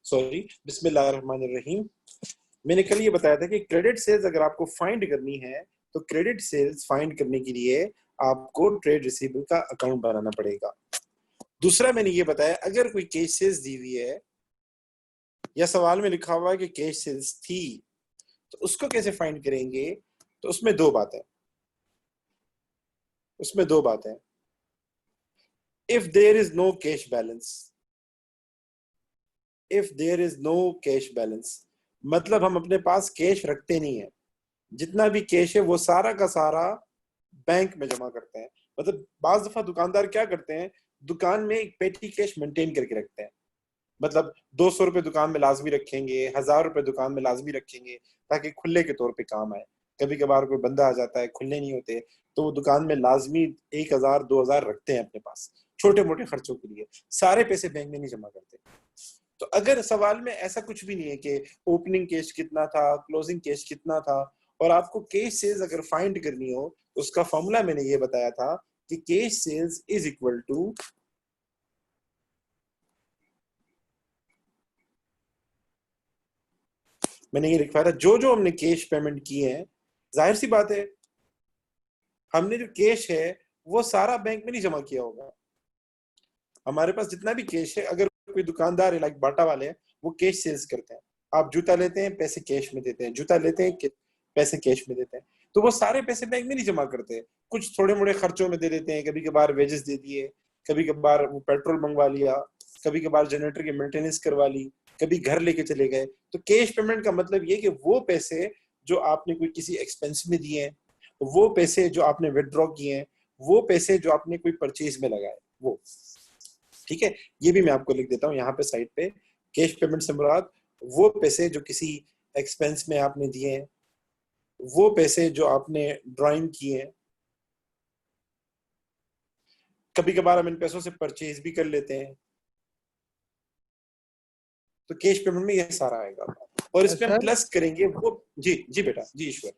Sorry, बिस्मिल्लाहिर्रहमानिर्रहीम। मैंने कल ये बताया था कि क्रेडिट सेल्स अगर आपको फाइंड करनी है तो क्रेडिट सेल्स फाइंड करने के लिए आपको ट्रेड रिसीवेबल का अकाउंट बनाना पड़ेगा। दूसरा मैंने ये बताया, अगर कोई कैश सेल्स दी हुई है या सवाल में लिखा हुआ है कि कैश सेल्स थी, तो उसको कैसे फाइंड करेंगे? तो उसमें दो बातें। If there is no cash balance, मतलब हम अपने पास कैश रखते नहीं है। जितना भी कैश है वो सारा का सारा बैंक में जमा करते हैं। मतलब बाज दफा दुकानदार क्या करते हैं, दुकान में एक पेटी कैश मेंटेन करके रखते हैं। मतलब 200 रुपए दुकान में लाजमी रखेंगे, 1000 रुपए दुकान में लाजमी रखेंगे, ताकि खुले के तौर पे काम आए। कभी कभार कोई बंदा आ जाता है, खुले नहीं होते, तो वो दुकान में लाजमी 1000 2000 रखते हैं अपने पास छोटे मोटे खर्चों के लिए। सारे पैसे बैंक में नहीं जमा करते। तो अगर सवाल में ऐसा कुछ भी नहीं है कि ओपनिंग कैश कितना था, क्लोजिंग कैश कितना था, और आपको कैश सेल्स अगर फाइंड करनी हो तो उसका फॉर्मूला मैंने ये बताया था कि cash sales is equal to, मैंने ये लिखवाया था, जो जो हमने कैश पेमेंट किए हैं, जाहिर सी बात है हमने जो कैश है वो सारा बैंक में नहीं जमा किया होगा। हमारे पास जितना भी कैश है, अगर कोई दुकानदार है लाइक बाटा वाले हैं, वो कैश सेल्स करते हैं। आप जूता लेते हैं, पैसे कैश में देते हैं, जूता लेते हैं, पैसे कैश में देते हैं। तो वो सारे पैसे बैंक में नहीं जमा करते, कुछ थोड़े मोड़े खर्चों में दे देते हैं। कभी कभार वेजेस दे दिए, कभी कभार वो पेट्रोल मंगवा लिया, कभी कभार जनरेटर की मेंटेनेंस करवा ली, कभी घर लेके चले गए। तो कैश पेमेंट का मतलब ये कि वो पैसे जो आपने कोई किसी एक्सपेंस में दिए हैं, वो पैसे जो आपने विदड्रॉ किए हैं, वो पैसे जो आपने कोई परचेज में लगाए, वो। ठीक है, ये भी मैं आपको लिख देता हूँ यहाँ पे साइड पे। कैश पेमेंट से मुराद वो पैसे जो किसी एक्सपेंस में आपने दिए हैं, वो पैसे जो आपने ड्राइंग किए हैं। कभी कभार हम इन पैसों से परचेज भी कर लेते हैं। तो कैश पेमेंट में ये सारा आएगा, और इसमें हम सर प्लस करेंगे वो। जी जी बेटा, जी ईश्वर।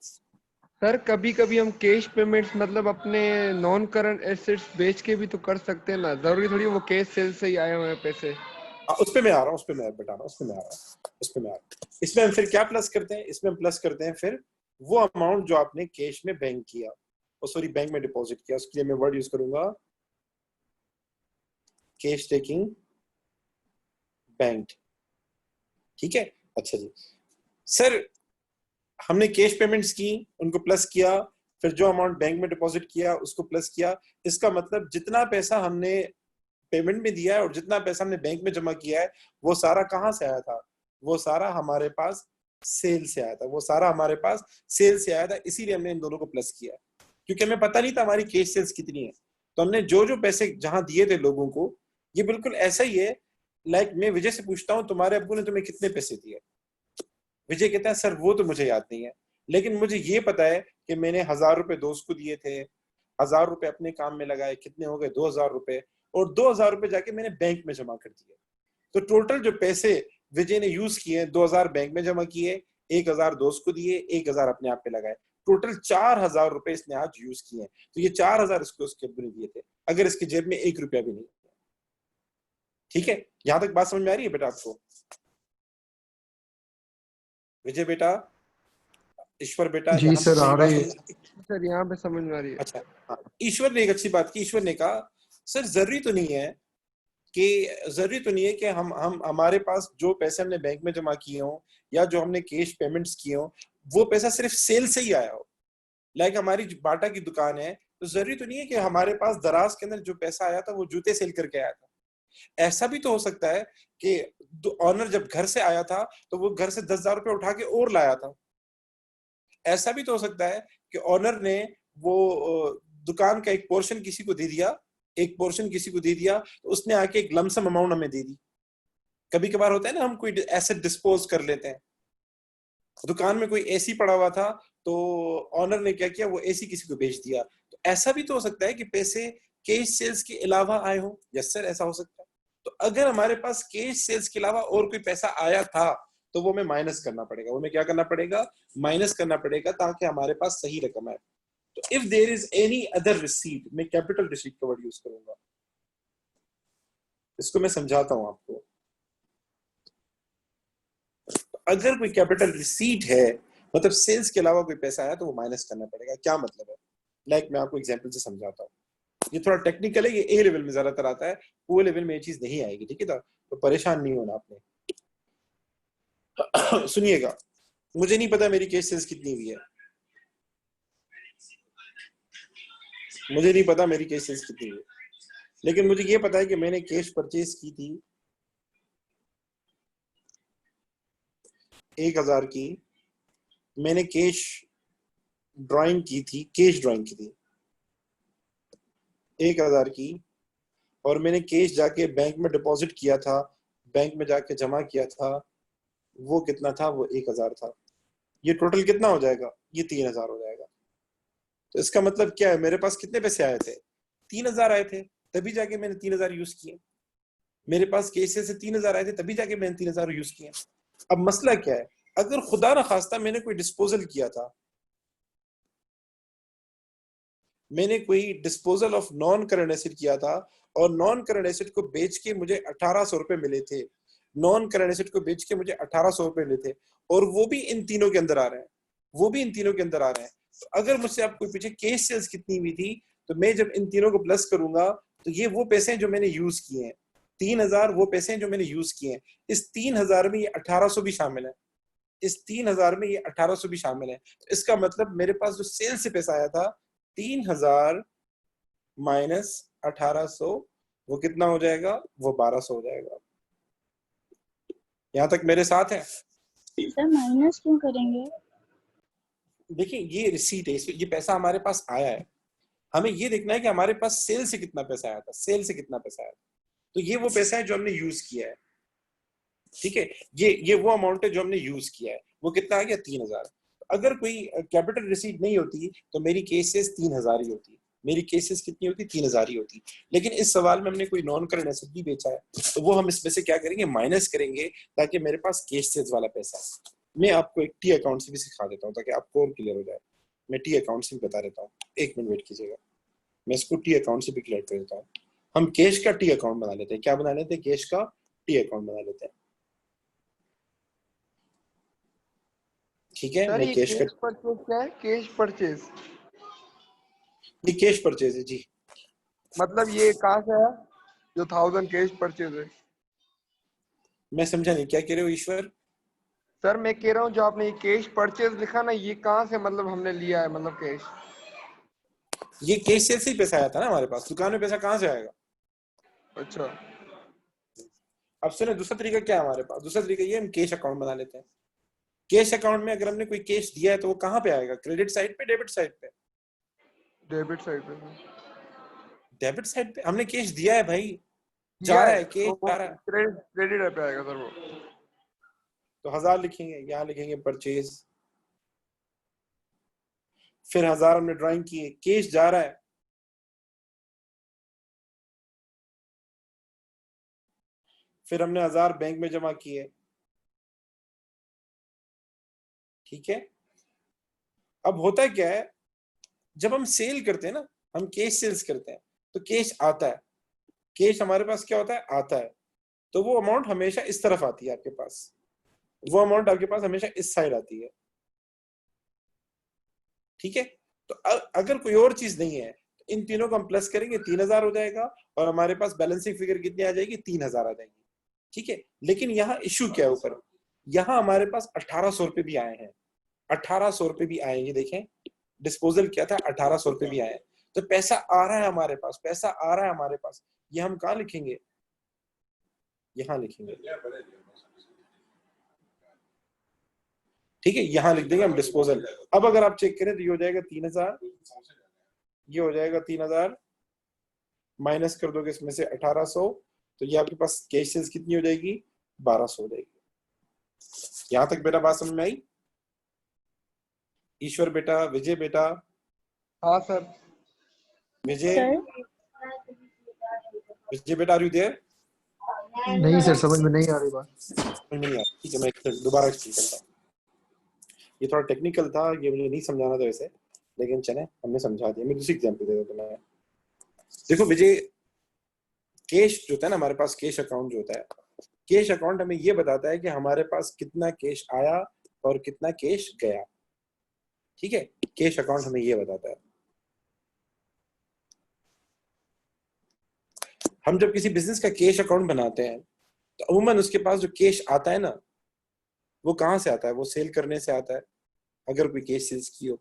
सर कभी कभी हम कैश पेमेंट्स मतलब अपने नॉन करंट एसेट्स बेच के भी तो कर सकते हैं ना, जरूरी थोड़ी वो कैश सेल से ही आए हुए हैं पैसे। उस पे मैं आ रहा हूँ, उस पे मैं बता रहा हूँ, उस पे मैं आ रहा हूँ, उस पे मैं आ रहा हूँ। इसमें हम फिर क्या प्लस करते हैं? इसमें हम प्लस करते हैं फिर वो अमाउंट जो आपने कैश में बैंक किया, सॉरी बैंक में डिपॉजिट किया। उसके लिए मैं वर्ड यूज करूंगा, कैश टेकिंग बैंक। ठीक है, अच्छा जी सर, हमने कैश पेमेंट्स की, उनको प्लस किया, फिर जो अमाउंट बैंक में डिपॉजिट किया उसको प्लस किया। इसका मतलब जितना पैसा हमने पेमेंट में दिया है और जितना पैसा हमने बैंक में जमा किया है, वो सारा कहाँ से आया था? वो सारा हमारे पास सेल से आया था, वो सारा हमारे पास सेल से आया था। इसीलिए हमने इन दोनों को प्लस किया, क्योंकि हमें पता नहीं था हमारी कैश सेल्स कितनी है। तो हमने जो जो पैसे जहां दिए थे लोगों को, ये बिल्कुल ऐसा ही है। लाइक मैं विजय से पूछता हूँ, तुम्हारे अब्बू ने तुम्हें कितने पैसे दिए? विजय कहता है सर वो तो मुझे याद नहीं है, लेकिन मुझे ये पता है कि मैंने 1000 रुपए दोस्त को दिए थे, 1000 रुपए अपने काम में लगाए, कितने हो गए? 2000 रुपए, और 2000 रुपए जाके मैंने बैंक में जमा कर दिए। तो टोटल जो पैसे विजय ने यूज किए, 2000 बैंक में जमा किए, 1000 दोस्त को दिए, 1000 अपने आप पे लगाए, टोटल 4000 रुपए इसने आज यूज किए। तो ये 4000 इसको उसके अब्बू ने दिए थे, अगर इसके जेब में 1 रुपया भी नहीं। ठीक है, यहां तक बात समझ में आ रही है बेटा आपको? विजय बेटा, ईश्वर बेटा, जी यहाँ सर, तक आ मेरी बात रही है। समझ। सर यहाँ पे समझ में आ रही है। अच्छा, हाँ, ईश्वर ने एक अच्छी बात की। ईश्वर ने कहा सर जरूरी तो नहीं है कि हम हमारे पास जो पैसे हमने बैंक में जमा किए हो या जो हमने कैश पेमेंट्स किए हो, वो पैसा सिर्फ सेल से ही आया हो। लाइक हमारी बाटा की दुकान है, तो जरूरी तो नहीं है कि हमारे पास दराज के अंदर जो पैसा आया था वो जूते सेल करके आया था। ऐसा भी तो हो सकता है कि ऑनर जब घर से आया था तो वो घर से 10,000 रुपये उठा के और लाया था। ऐसा भी तो हो सकता है कि ऑनर ने वो दुकान का एक पोर्शन किसी को दे दिया, तो उसने आके एक लमसम अमाउंट हमें दे दी। कभी कभार होता है ना, हम कोई एसेट डिस्पोज कर लेते हैं। दुकान में कोई एसी पड़ा हुआ था, तो ऑनर ने क्या किया, वो एसी किसी को बेच दिया। तो ऐसा भी तो हो सकता है कि पैसे कैश सेल्स के अलावा आए हो। यस सर, ऐसा हो सकता है। तो अगर हमारे पास कैश सेल्स के अलावा और कोई पैसा आया था, तो वो हमें माइनस करना पड़ेगा। वो हमें क्या करना पड़ेगा? माइनस करना पड़ेगा, ताकि हमारे पास सही रकम आए। तो if there is any other receipt, मैं कैपिटल रिसीट का वर्ड यूज करूंगा। इसको मैं समझाता हूं आपको। अगर कोई कैपिटल रिसीट है, मतलब सेल्स के अलावा कोई पैसा आया, तो वो माइनस करना पड़ेगा। क्या मतलब है? लाइक मैं आपको एग्जांपल से समझाता हूँ। ये थोड़ा टेक्निकल है, ये ए लेवल में ज्यादातर आता है, ओ लेवल में ये चीज नहीं आएगी, ठीक है? तो परेशान नहीं होना आपने। सुनिएगा, मुझे नहीं पता मेरी कैश सेल्स कितनी हुई है, मुझे नहीं पता मेरी कैश सेल्स कितनी हुई, लेकिन मुझे ये पता है कि मैंने कैश परचेज की थी 1000 की, मैंने कैश ड्राइंग की थी, कैश ड्राइंग की थी 1000 की, और मैंने कैश जाके बैंक में डिपॉजिट किया था, बैंक में जाके जमा किया था, वो कितना था? वो 1000 था। ये टोटल कितना हो जाएगा? ये 3000 हो जाएगा। तो इसका मतलब क्या है? मेरे पास कितने पैसे आए थे? 3000 आए थे, तभी जाके मैंने 3000 यूज किए। मेरे पास कैश से 3000 आए थे, तभी जाके मैंने 3000 यूज किए। अब मसला क्या है? अगर खुदा ना खास्ता मैंने कोई डिस्पोजल किया था, मैंने कोई disposal of non current asset किया था, और नॉन करंट एसेट को बेच के मुझे 1800 रुपए मिले थे, नॉन करंट एसेट को बेच के मुझे 1800 रुपए मिले थे, और वो भी इन तीनों के अंदर आ रहे हैं, वो भी इन तीनों के अंदर आ रहे हैं। तो अगर मुझसे आप कोई पूछे कैश सेल्स कितनी हुई थी, तो मैं जब इन तीनों को प्लस करूंगा, तो ये वो पैसे हैं जो मैंने यूज किए हैं, 3000 वो पैसे हैं जो मैंने यूज किए हैं। इस 3000 में ये 1800 भी शामिल है, इस 3000 में ये 1800 भी शामिल है। तो इसका मतलब मेरे पास जो सेल से पैसा आया था 3000 माइनस 1800, वो कितना हो जाएगा? वो 1200 हो जाएगा। यहां तक मेरे साथ है? सर माइनस क्यों करेंगे? देखिए, ये रिसीट है, ये पैसा हमारे पास आया है, हमें ये देखना है कि हमारे पास सेल से कितना पैसा आया था, सेल से कितना पैसा आया था। तो ये वो पैसा है जो हमने यूज किया है, ठीक है? ये वो अमाउंट है जो हमने यूज किया है। वो कितना आ गया? 3000। अगर कोई कैपिटल रिसीट नहीं होती, तो मेरी केसेस 3000 ही होती, मेरी केसेस कितनी होती? 3000 ही होती। लेकिन इस सवाल में हमने कोई नॉन करंट एसेट भी बेचा है, तो वो हम इसमें से क्या करेंगे? माइनस करेंगे, ताकि मेरे पास कैश सेल्स वाला पैसा है। मैं आपको एक टी अकाउंट से भी सिखा देता हूँ, ताकि आपको और क्लियर हो जाए। मैं टी अकाउंट से भी बता देता हूँ, 1 मिनट वेट कीजिएगा, मैं इसको टी अकाउंट से भी क्लियर कर देता हूँ। हम कैश का टी अकाउंट बना लेते हैं। क्या बना लेते हैं? कैश का टी अकाउंट बना लेते हैं, ठीक है? सर मैं ये कैश का, कैश परचेज क्या है? कैश परचेज ये कैश परचेज है जी। मतलब ये कहाँ से है जो 1000 कैश परचेज है? मैं समझा नहीं, क्या कह रहे हो ईश्वर? सर मैं कह रहा हूँ जो आपने ये कैश परचेज लिखा ना, ये कहाँ से मतलब हमने लिया है, मतलब कैश? ये कैश सेल से ही पैसा आया था ना हमारे पास, दुकान में पैसा कहाँ से आएगा? अच्छा अब सुने, दूसरा तरीका क्या है हमारे पास? दूसरा तरीका ये, हम कैश अकाउंट बना लेते हैं। कैश अकाउंट में अगर हमने कोई कैश दिया है, तो वो कहाँ पे आएगा? क्रेडिट साइड पे, डेबिट साइड पे? डेबिट साइड पे डेबिट साइड पे। हमने कैश दिया है भाई, जा दिया रहा है है, कैश तो वो जा रहा है। क्रेडिट क्रेडिट पे आएगा सर वो। तो 1000 लिखेंगे, यहाँ लिखेंगे परचेज, फिर 1000 हमने ड्राइंग की है, कैश जा रहा है, फिर हमने 1000 बैंक में जमा किए, ठीक है? अब होता क्या है, जब हम सेल करते हैं ना, हम कैश सेल्स करते हैं, तो कैश आता है, कैश हमारे पास क्या होता है? आता है। तो वो अमाउंट हमेशा इस तरफ आती है आपके पास, वो अमाउंट आपके पास हमेशा इस साइड आती है, ठीक है? तो अगर कोई और चीज नहीं है, तो इन तीनों को हम प्लस करेंगे, 3000 हो जाएगा, और हमारे पास बैलेंसिंग फिगर कितनी आ जाएगी? 3000 आ जाएगी, ठीक है? लेकिन यहाँ इश्यू क्या है? ऊपर यहाँ हमारे पास 1800 रुपए भी आए हैं, 1800 रुपए भी आए, ये देखें, डिस्पोजल किया था, 1800 रुपए भी आए। तो पैसा आ रहा है हमारे पास, पैसा आ रहा है हमारे पास। ये हम कहाँ लिखेंगे? यहाँ लिखेंगे, ठीक है? यहाँ लिख देंगे हम डिस्पोजल। अब अगर आप चेक करें, तो ये हो जाएगा 3000, ये हो जाएगा 3000, माइनस कर दोगे इसमें से 1800, तो ये आपके पास कैश सेल्स कितनी हो जाएगी? 1200 हो जाएगी। यहां तक बेटा बात समझ में आई? ईश्वर बेटा, विजय बेटा, हाँ सर। विजय, सर विजय बेटा, आर यू देयर? नहीं सर, समझ में नहीं आ रही बात। समझ में नहीं आ, ठीक है, मैं दोबारा एक्सप्लेन करता हूँ। ये थोड़ा टेक्निकल था, ये मुझे नहीं समझाना था वैसे, लेकिन चले, हमने समझा दिया। मैं दूसरी एग्जांपल दे देता हूं। देखो विजय, कैश जो होता है ना हमारे पास, कैश अकाउंट जो होता है, कैश अकाउंट हमें ये बताता है कि हमारे पास कितना कैश आया और कितना कैश गया। ठीक है, कैश अकाउंट हमें ये बताता है। हम जब किसी बिजनेस का कैश अकाउंट बनाते हैं तो अमूमन उसके पास जो कैश आता है ना, वो कहाँ से आता है? वो सेल करने से आता है। अगर कोई कैश सेल्स की हो,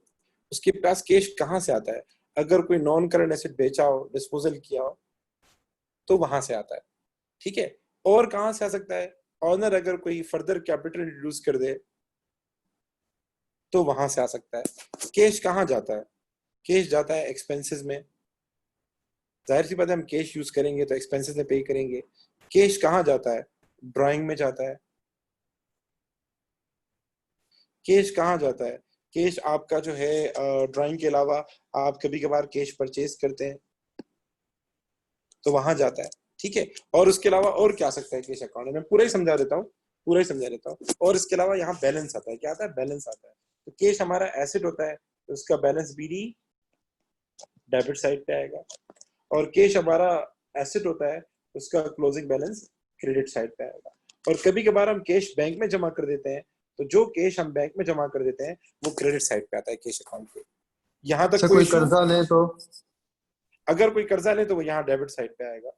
उसके पास कैश कहाँ से आता है? अगर कोई नॉन करंट एसेट बेचा हो, डिस्पोजल किया हो, तो वहां से आता है। ठीक है, और कहाँ से आ सकता है? ऑनर अगर कोई फर्दर कैपिटल इंट्रोड्यूस कर दे तो वहां से आ सकता है। कैश कहाँ जाता है? कैश जाता है एक्सपेंसेस में। जाहिर सी बात है, हम कैश यूज करेंगे तो एक्सपेंसेस में पे करेंगे। कैश कहाँ जाता है? ड्राइंग में जाता है। कैश कहाँ जाता है? कैश आपका जो है ड्राइंग के अलावा आप कभी कभार कैश परचेज करते हैं तो वहां जाता है। ठीक है, और उसके अलावा और क्या आ सकता है कैश अकाउंट में? मैं पूरा ही समझा देता हूँ, पूरा ही समझा देता हूँ। और इसके अलावा यहाँ बैलेंस आता है। क्या आता है? बैलेंस आता है। तो कैश हमारा एसेट होता है तो उसका बैलेंस बीडी डेबिट साइड पे आएगा, और कैश हमारा एसेट होता है उसका क्लोजिंग बैलेंस क्रेडिट साइड पे आएगा। और कभी कभार हम कैश बैंक में जमा कर देते हैं तो जो कैश हम बैंक में जमा कर देते हैं वो क्रेडिट साइड पे आता है कैश अकाउंट पे। यहाँ तक अच्छा कोई कोई इशू? कर्जा ले तो? अगर कोई कर्जा ले तो वो यहाँ डेबिट साइड पे आएगा,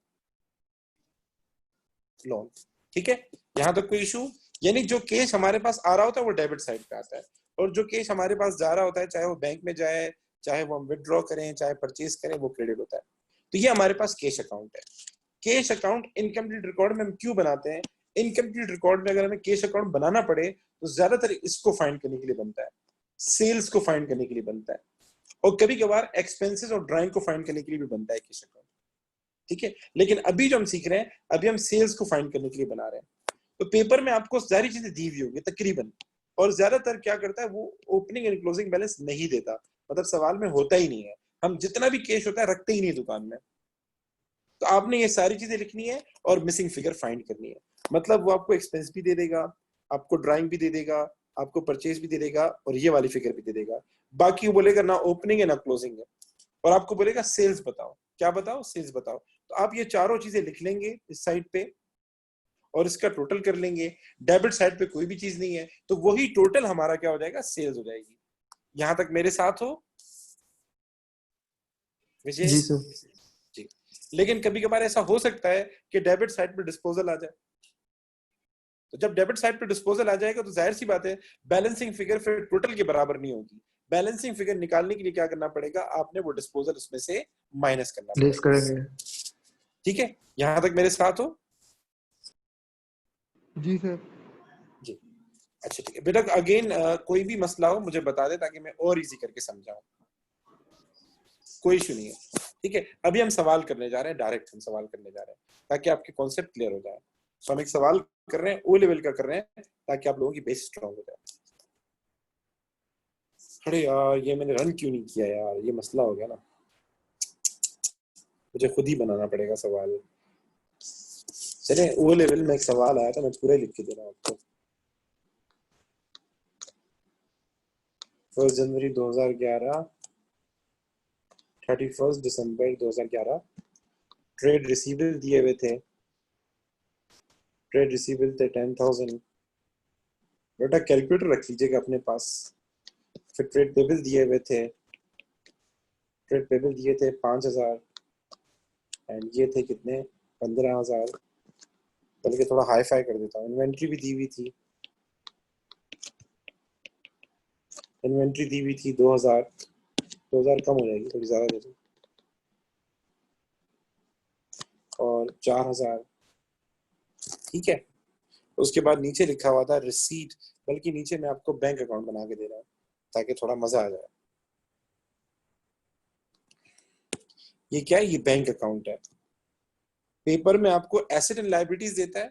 लोन। ठीक है, यहाँ तक कोई इशू? यानी जो कैश हमारे पास आ रहा होता है वो डेबिट साइड पे आता है, और जो कैश हमारे पास जा रहा होता है, चाहे वो बैंक में जाए, चाहे वो हम विड्रॉ करें, चाहे परचेज करें, वो क्रेडिट होता है। तो ये हमारे पास कैश अकाउंट है। कैश अकाउंट इनकम्प्लीट रिकॉर्ड में हम क्यों बनाते हैं? इनकम्प्लीट रिकॉर्ड में अगर हमें कैश अकाउंट बनाना पड़े तो ज्यादातर इसको फाइंड करने के लिए बनता है, सेल्स को फाइंड करने के लिए बनता है, और कभी कभार एक्सपेंसेस और ड्राइंग को फाइंड करने के लिए भी बनता है कैश अकाउंट। ठीक है, लेकिन अभी जो हम सीख रहे हैं, अभी हम सेल्स को फाइंड करने के लिए बना रहे हैं। तो पेपर में आपको सारी चीजें दी हुई होगी तकरीबन, और ज्यादातर क्या करता है वो ओपनिंग एंड क्लोजिंग बैलेंस नहीं देता, मतलब सवाल में होता ही नहीं है। हम जितना भी कैश होता है रखते ही नहीं दुकान में। तो आपने ये सारी चीजें लिखनी है और मिसिंग फिगर फाइंड करनी है। मतलब वो आपको एक्सपेंस भी दे देगा, आपको ड्राइंग भी दे देगा, आपको परचेज भी दे देगा, और ये वाली फिगर भी दे देगा। बाकी वो बोलेगा ना ओपनिंग है ना क्लोजिंग है, और आपको बोलेगा सेल्स बताओ। क्या बताओ? सेल्स बताओ। तो आप ये चारों चीजें लिख लेंगे इस साइड पे और इसका टोटल कर लेंगे। डेबिट साइड पे कोई भी चीज नहीं है तो वही टोटल हमारा क्या हो जाएगा? सेल्स हो जाएगी। यहां तक मेरे साथ हो विजय जी सर। जी? लेकिन कभी कभार ऐसा हो सकता है कि डेबिट साइड पे डिस्पोजल आ जाए। तो जब डेबिट साइड पे डिस्पोजल आ जाएगा तो जाहिर सी बात है बैलेंसिंग फिगर फिर टोटल के बराबर नहीं होगी। बैलेंसिंग फिगर निकालने के लिए क्या करना पड़ेगा? आपने वो डिस्पोजल उसमें से माइनस करना लेस पड़ेगा। करेंगे। ठीक है, यहां तक मेरे साथ हो? जी सर। जी, अच्छा ठीक है बेटा। अगेन कोई भी मसला हो मुझे बता दे ताकि मैं और इजी करके समझाऊं। कोई इशू नहीं है। ठीक है, अभी हम सवाल करने जा रहे हैं, डायरेक्ट हम सवाल करने जा रहे हैं ताकि आपके कॉन्सेप्ट क्लियर हो जाए। तो हम एक सवाल कर रहे हैं, ओ लेवल का कर रहे हैं, ताकि आप लोगों की बेस स्ट्रांग हो जाए। अरे यार ये मैंने रन क्यों नहीं किया यार, ये मसला हो गया ना, मुझे खुद ही बनाना पड़ेगा सवाल। चले, ओ लेवल में एक सवाल आया था, मैं पूरा लिख के दे रहा हूँ आपको। 1 जनवरी 2011, 31 दिसंबर 2011 ट्रेड रिसीवेबल दिए हुए थे। ट्रेड रिसीवेबल थे 10,000। बेटा कैलकुलेटर रख लीजिएगा अपने पास। फिर ट्रेड पेबल दिए हुए थे, ट्रेड पेबल दिए थे 5,000, एंड ये थे कितने? 15,000। बल्कि थोड़ा हाई फाई कर देता हूँ, इन्वेंट्री भी दी हुई थी। इन्वेंट्री दी हुई थी 2,000। 2,000 कम हो जाएगी, थोड़ी ज्यादा दे दो। और 4,000। ठीक है, उसके बाद नीचे लिखा हुआ था रिसीट, बल्कि नीचे मैं आपको बैंक अकाउंट बना के दे रहा हूँ ताकि थोड़ा मजा आ जाए। ये क्या है? ये बैंक अकाउंट है। पेपर में आपको एसेट एंड लायबिलिटीज देता है,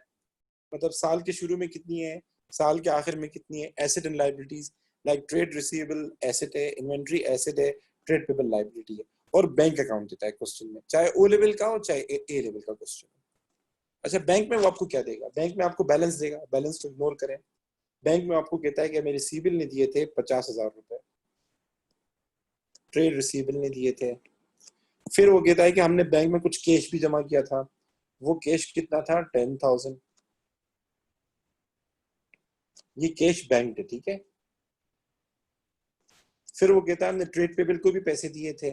मतलब साल के शुरू में कितनी है, साल के आखिर में कितनी है। Asset and liabilities like trade receivable asset है, इन्वेंट्री एसेट है, ट्रेड पेबल लायबिलिटी है। और बैंक अकाउंट देता है क्वेश्चन में, चाहे ओ लेवल का हो चाहे ए लेवल का क्वेश्चन हो। अच्छा, बैंक में वो आपको क्या देगा? बैंक में आपको बैलेंस देगा, बैलेंस को इग्नोर करें। बैंक में आपको कहता है कि मेरे सिबिल ने दिए थे 50,000 रुपए, ट्रेड रिसीवेबल ने दिए थे। फिर वो कहता है कि हमने बैंक में कुछ कैश भी जमा किया था, वो कैश कितना था? 10,000। ये कैश बैंक है, ठीक है। फिर वो कहता है हमने ट्रेड पेबल को भी पैसे दिए थे।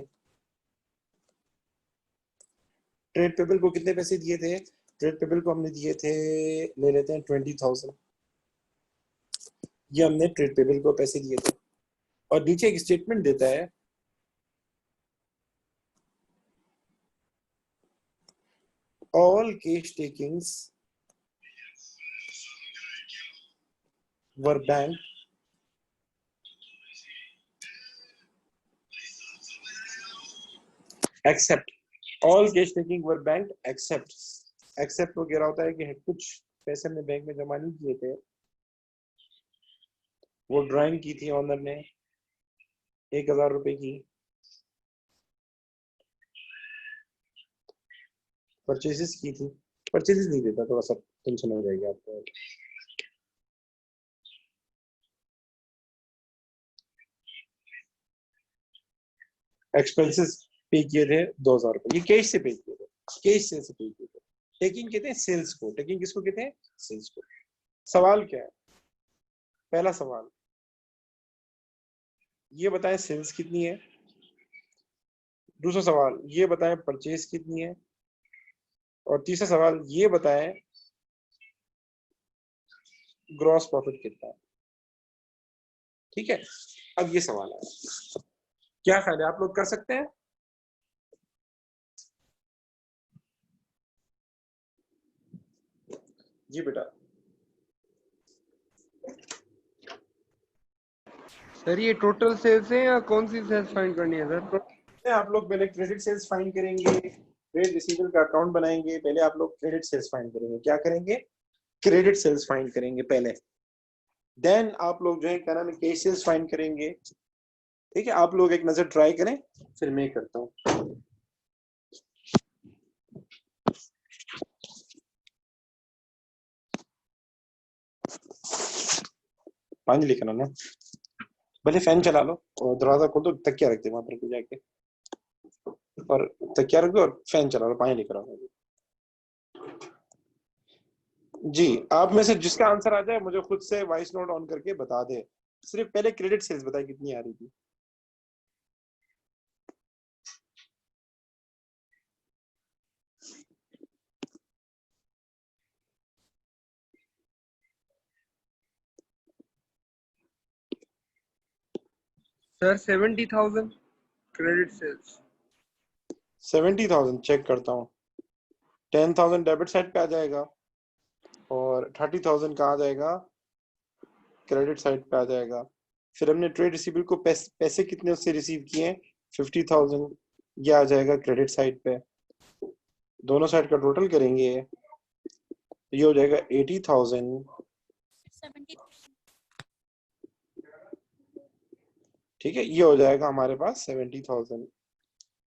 ट्रेड पेबल को कितने पैसे दिए थे? ट्रेड पेबल को हमने दिए थे, ले लेते हैं 20,000। ये हमने ट्रेड पेबल को पैसे दिए थे। और नीचे एक स्टेटमेंट देता है, all cash takings were banked except all cash taking were banked except वो कह रहा होता है कि कुछ पैसे हमने बैंक में जमा नहीं किए थे। वो ड्राइंग की थी ऑनर ने 1,000 रुपए की, परचेजेस की थी। परचेजेस नहीं देता, थोड़ा सा टेंशन हो जाएगी आपको। एक्सपेंसेस पे किए थे 2,000 रुपए, ये कैश से पे किए थे, कैश से पे किए थे। टेकिंग कहते हैं सेल्स को, टेकिंग किसको कहते हैं? सेल्स को। सवाल क्या है? पहला सवाल ये बताएं सेल्स कितनी है। दूसरा सवाल ये बताएं परचेज कितनी है। और तीसरा सवाल ये बताएं ग्रॉस प्रॉफिट कितना है। ठीक है, अब ये सवाल है, क्या ख्याल है, आप लोग कर सकते हैं? जी बेटा। सर ये टोटल सेल्स है या कौन सी सेल्स फाइंड करनी है सर? आप लोग पहले क्रेडिट सेल्स फाइंड करेंगे, ट्रेड रिसीवेबल का अकाउंट बनाएंगे। पहले आप लोग क्रेडिट सेल्स फाइंड करेंगे। क्या करेंगे? क्रेडिट सेल्स फाइंड करेंगे पहले। देन आप लोग जो है क्या नाम है, कैश सेल्स फाइंड करेंगे। ठीक है, आप लोग एक नजर ट्राई करें, फिर मैं करता हूँ। पानी लेकर आना, भले फैन चला लो और दरवाजा खोल दो, तकिया रख दे वहां पर जाके, और तकिया रख दो और फैन चला लो, पानी लेकर आओ। जी, आप में से जिसका आंसर आ जाए मुझे खुद से वॉइस नोट ऑन करके बता दे। सिर्फ पहले क्रेडिट सेल्स बताए कितनी आ रही थी। Sir 70,000 credit sales. 70,000 चेक करता हूँ। 10,000 डेबिट साइड पे आ जाएगा और 30,000 का आ जाएगा क्रेडिट साइड पे आ जाएगा। फिर हमने ट्रेड रिसीवेबल को पैसे कितने उससे रिसीव किए? 50,000, ये आ जाएगा क्रेडिट साइड पे। दोनों साइड का टोटल करेंगे, ये हो जाएगा 80,000। ठीक है, ये हो जाएगा हमारे पास 70,000।